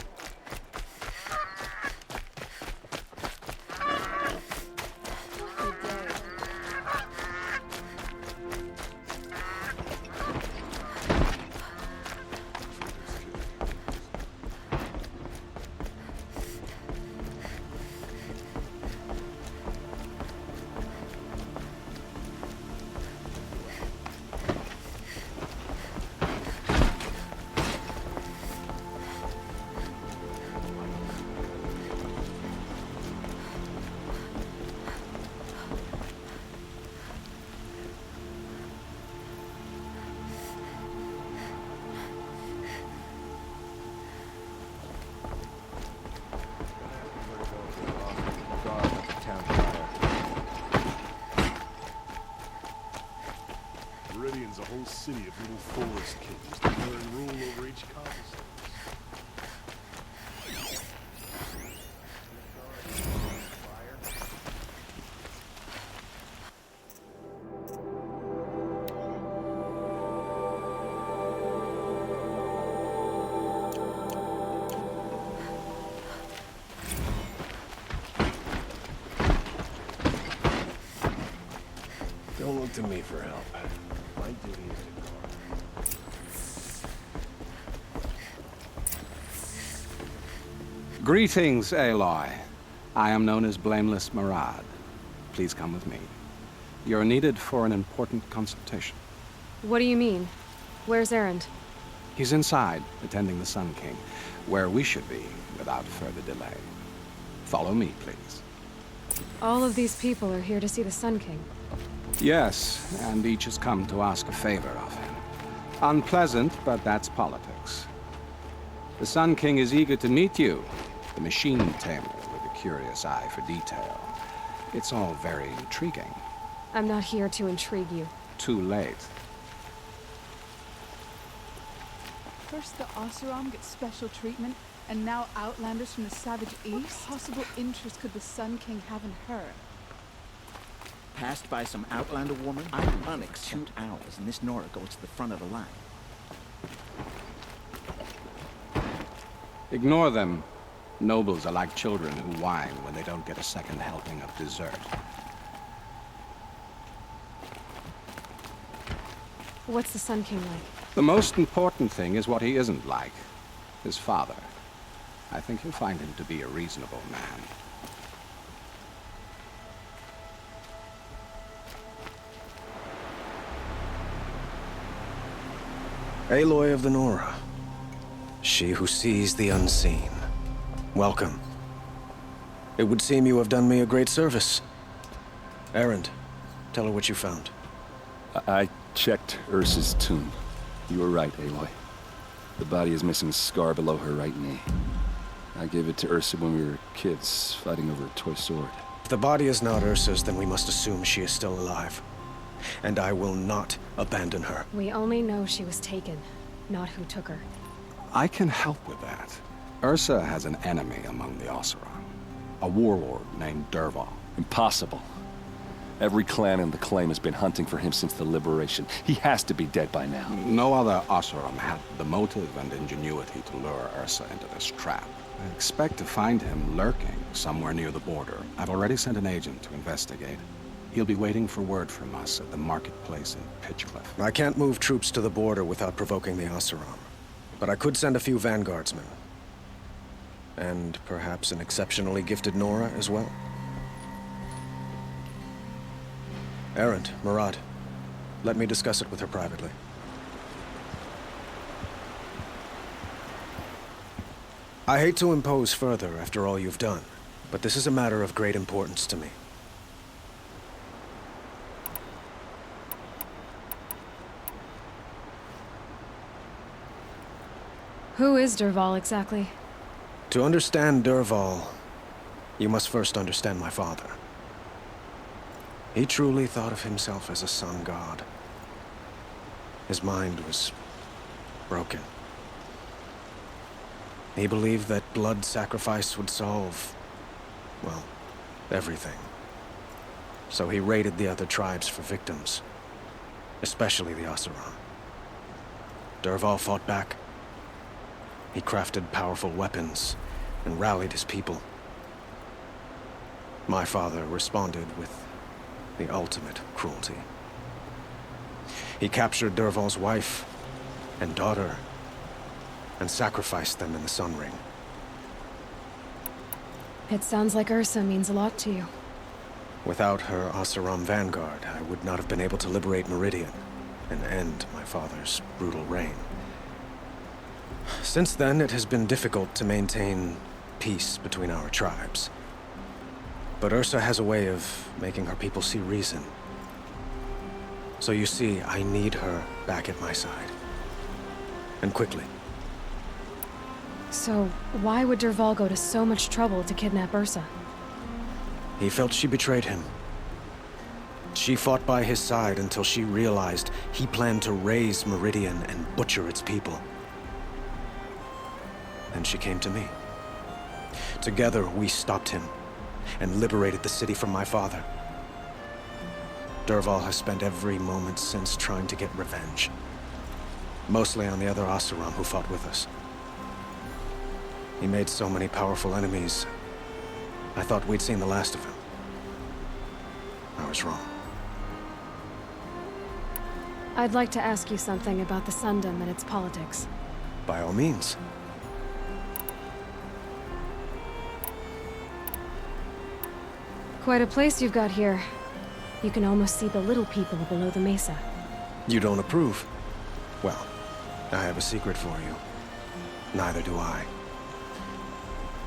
Meridian's a whole city of little forest kings that learn rule over each cobblestone. Don't look to me for help. My duty is to guard. Greetings, Aloy. I am known as Blameless Marad. Please come with me. You're needed for an important consultation. What do you mean? Where's Erend? He's inside, attending the Sun King, where we should be without further delay. Follow me, please. All of these people are here to see the Sun King. Yes, and each has come to ask a favor of him. Unpleasant, but that's politics. The Sun King is eager to meet you, the machine tamer with a curious eye for detail. It's all very intriguing. I'm not here to intrigue you. Too late. First the Oseram get special treatment, and now outlanders from the savage east? What possible interest could the Sun King have in her? Passed by some outlander woman? I'm unacceptable. 2 hours, and this Nora goes to the front of the line. Ignore them. Nobles are like children who whine when they don't get a second helping of dessert. What's the Sun King like? The most important thing is what he isn't like. His father. I think you'll find him to be a reasonable man. Aloy of the Nora. She who sees the unseen. Welcome. It would seem you have done me a great service. Erend, tell her what you found. I checked Ursa's tomb. You were right, Aloy. The body is missing a scar below her right knee. I gave it to Ursa when we were kids, fighting over a toy sword. If the body is not Ursa's, then we must assume she is still alive. And I will not abandon her. We only know she was taken, not who took her. I can help with that. Ursa has an enemy among the Oseram. A warlord named Dervahl. Impossible. Every clan in the claim has been hunting for him since the liberation. He has to be dead by now. No other Oseram had the motive and ingenuity to lure Ursa into this trap. I expect to find him lurking somewhere near the border. I've already sent an agent to investigate. He'll be waiting for word from us at the marketplace in Pitchcliff. I can't move troops to the border without provoking the Oseram. But I could send a few vanguardsmen. And perhaps an exceptionally gifted Nora as well. Erend, Murad, let me discuss it with her privately. I hate to impose further after all you've done, but this is a matter of great importance to me. Who is Dervahl exactly? To understand Dervahl, you must first understand my father. He truly thought of himself as a sun god. His mind was broken. He believed that blood sacrifice would solve, well, everything. So he raided the other tribes for victims, especially the Oseram. Dervahl fought back. He crafted powerful weapons and rallied his people. My father responded with the ultimate cruelty. He captured Dervahl's wife and daughter and sacrificed them in the Sun Ring. It sounds like Ursa means a lot to you. Without her Oseram vanguard, I would not have been able to liberate Meridian and end my father's brutal reign. Since then, it has been difficult to maintain peace between our tribes. But Ursa has a way of making her people see reason. So you see, I need her back at my side. And quickly. So, why would Dervahl go to so much trouble to kidnap Ursa? He felt she betrayed him. She fought by his side until she realized he planned to raise Meridian and butcher its people. Then she came to me. Together, we stopped him and liberated the city from my father. Dervahl has spent every moment since trying to get revenge. Mostly on the other Oseram who fought with us. He made so many powerful enemies. I thought we'd seen the last of him. I was wrong. I'd like to ask you something about the Sundom and its politics. By all means. Quite a place you've got here. You can almost see the little people below the mesa. You don't approve? Well, I have a secret for you. Neither do I.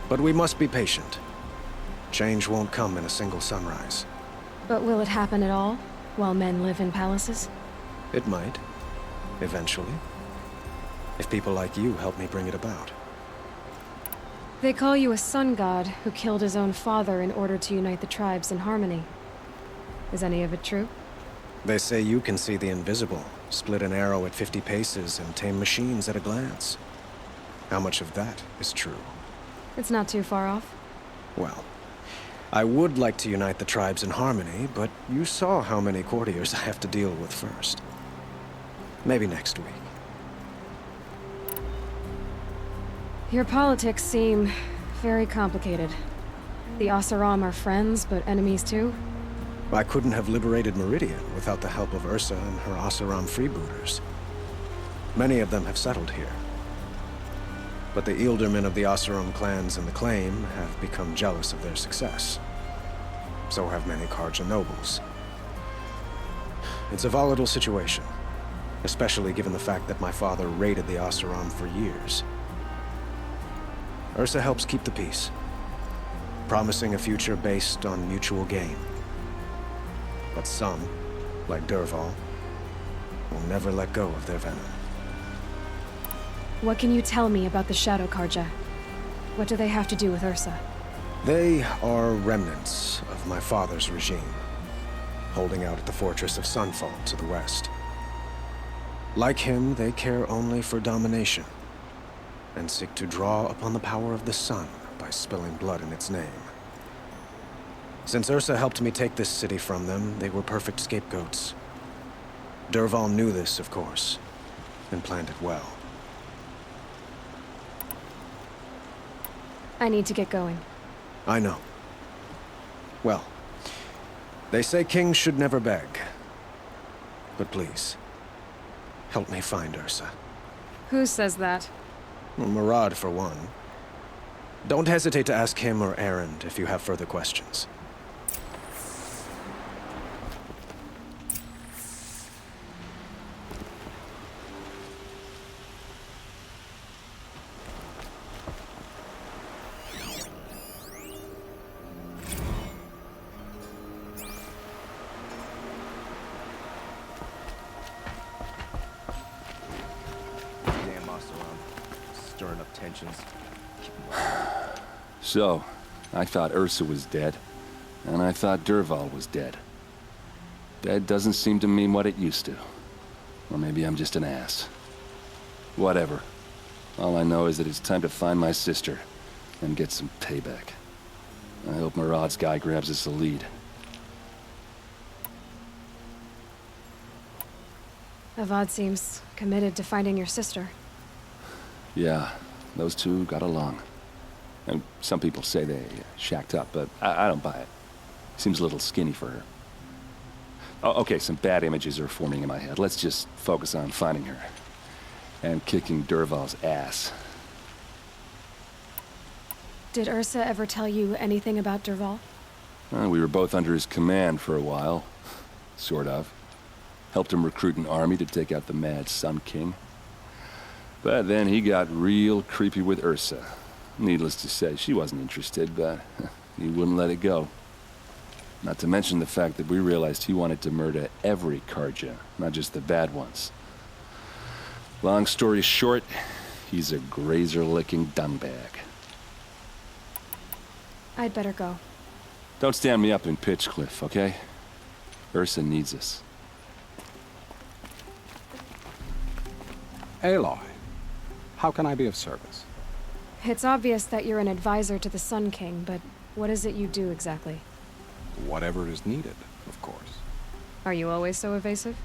But we must be patient. Change won't come in a single sunrise. But will it happen at all, while men live in palaces? It might. Eventually. If people like you help me bring it about. They call you a sun god who killed his own father in order to unite the tribes in harmony. Is any of it true? They say you can see the invisible, split an arrow at 50 paces, and tame machines at a glance. How much of that is true? It's not too far off. Well, I would like to unite the tribes in harmony, but you saw how many courtiers I have to deal with first. Maybe next week. Your politics seem very complicated. The Oseram are friends, but enemies too? I couldn't have liberated Meridian without the help of Ursa and her Oseram freebooters. Many of them have settled here. But the Ealdormen of the Oseram clans in the claim have become jealous of their success. So have many Carja nobles. It's a volatile situation, especially given the fact that my father raided the Oseram for years. Ursa helps keep the peace, promising a future based on mutual gain. But some, like Dervahl, will never let go of their venom. What can you tell me about the Shadow Carja? What do they have to do with Ursa? They are remnants of my father's regime, holding out at the fortress of Sunfall to the west. Like him, they care only for domination, and seek to draw upon the power of the sun by spilling blood in its name. Since Ursa helped me take this city from them, they were perfect scapegoats. Dervahl knew this, of course, and planned it well. I need to get going. I know. Well, they say kings should never beg. But please, help me find Ursa. Who says that? Well, Murad, for one. Don't hesitate to ask him or Erend if you have further questions. Stirring up tensions. So, I thought Ursa was dead, and I thought Dervahl was dead. Dead doesn't seem to mean what it used to. Or maybe I'm just an ass. Whatever. All I know is that it's time to find my sister and get some payback. I hope Murad's guy grabs us a lead. Avad seems committed to finding your sister. Yeah, those two got along. And some people say they shacked up, but I don't buy it. Seems a little skinny for her. Oh, okay, some bad images are forming in my head. Let's just focus on finding her. And kicking Dervahl's ass. Did Ursa ever tell you anything about Dervahl? We were both under his command for a while. Sort of. Helped him recruit an army to take out the Mad Sun King. But then he got real creepy with Ursa. Needless to say, she wasn't interested, but he wouldn't let it go. Not to mention the fact that we realized he wanted to murder every Carja, not just the bad ones. Long story short, he's a grazer-licking dungbag. I'd better go. Don't stand me up in Pitchcliff, okay? Ursa needs us. Aloy, how can I be of service? It's obvious that you're an advisor to the Sun King, but what is it you do exactly? Whatever is needed, of course. Are you always so evasive?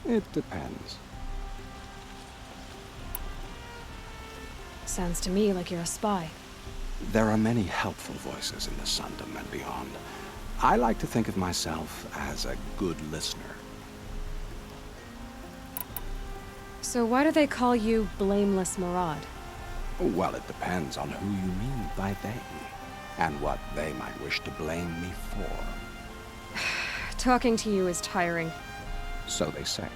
It depends. Sounds to me like you're a spy. There are many helpful voices in the Sundom and beyond. I like to think of myself as a good listener. So why do they call you Blameless Murad? Well, it depends on who you mean by they, and what they might wish to blame me for. Talking to you is tiring. So they say.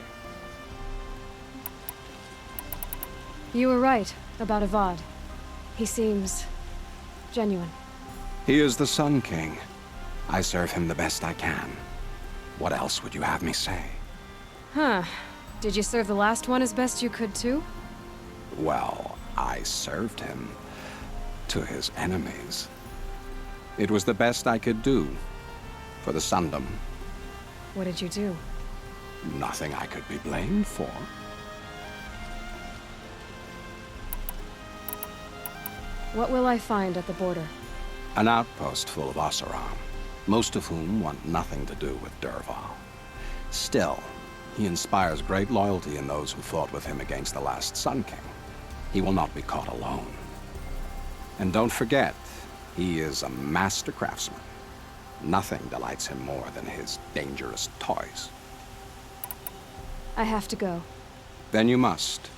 You were right about Avad. He seems genuine. He is the Sun King. I serve him the best I can. What else would you have me say? Huh. Did you serve the last one as best you could, too? Well, I served him to his enemies. It was the best I could do for the Sundom. What did you do? Nothing I could be blamed for. What will I find at the border? An outpost full of Oseram, most of whom want nothing to do with Dervahl. Still, he inspires great loyalty in those who fought with him against the last Sun King. He will not be caught alone. And don't forget, he is a master craftsman. Nothing delights him more than his dangerous toys. I have to go. Then you must.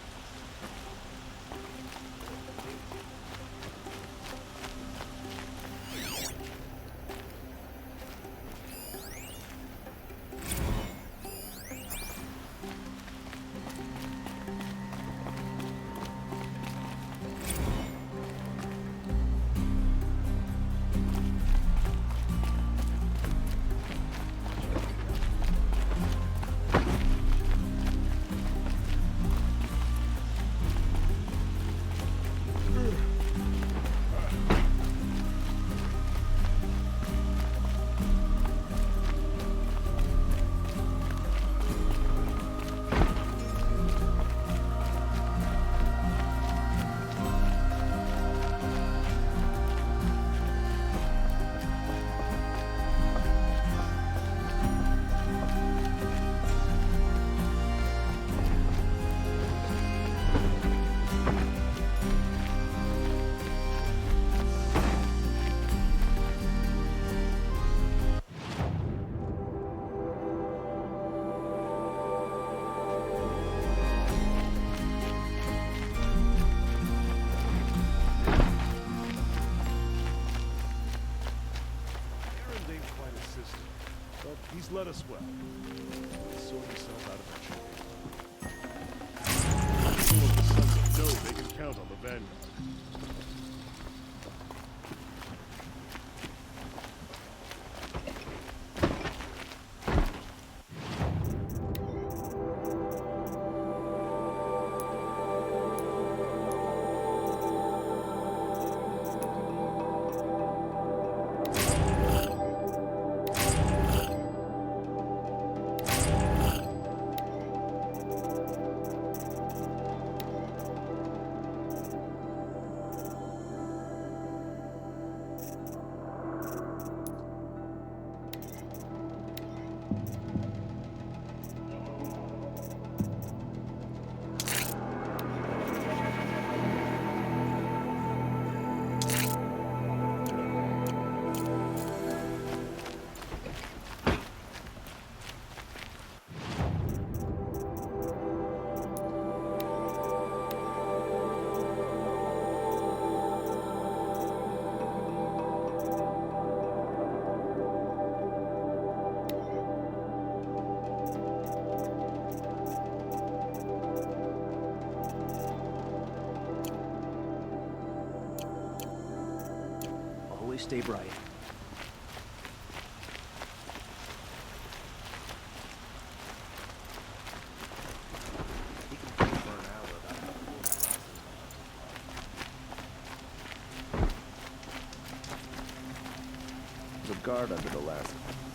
led us well. You'll sort yourself out eventually. People of the Sons know they can count on the Vanguard. Always stay bright. There's a guard under the last one.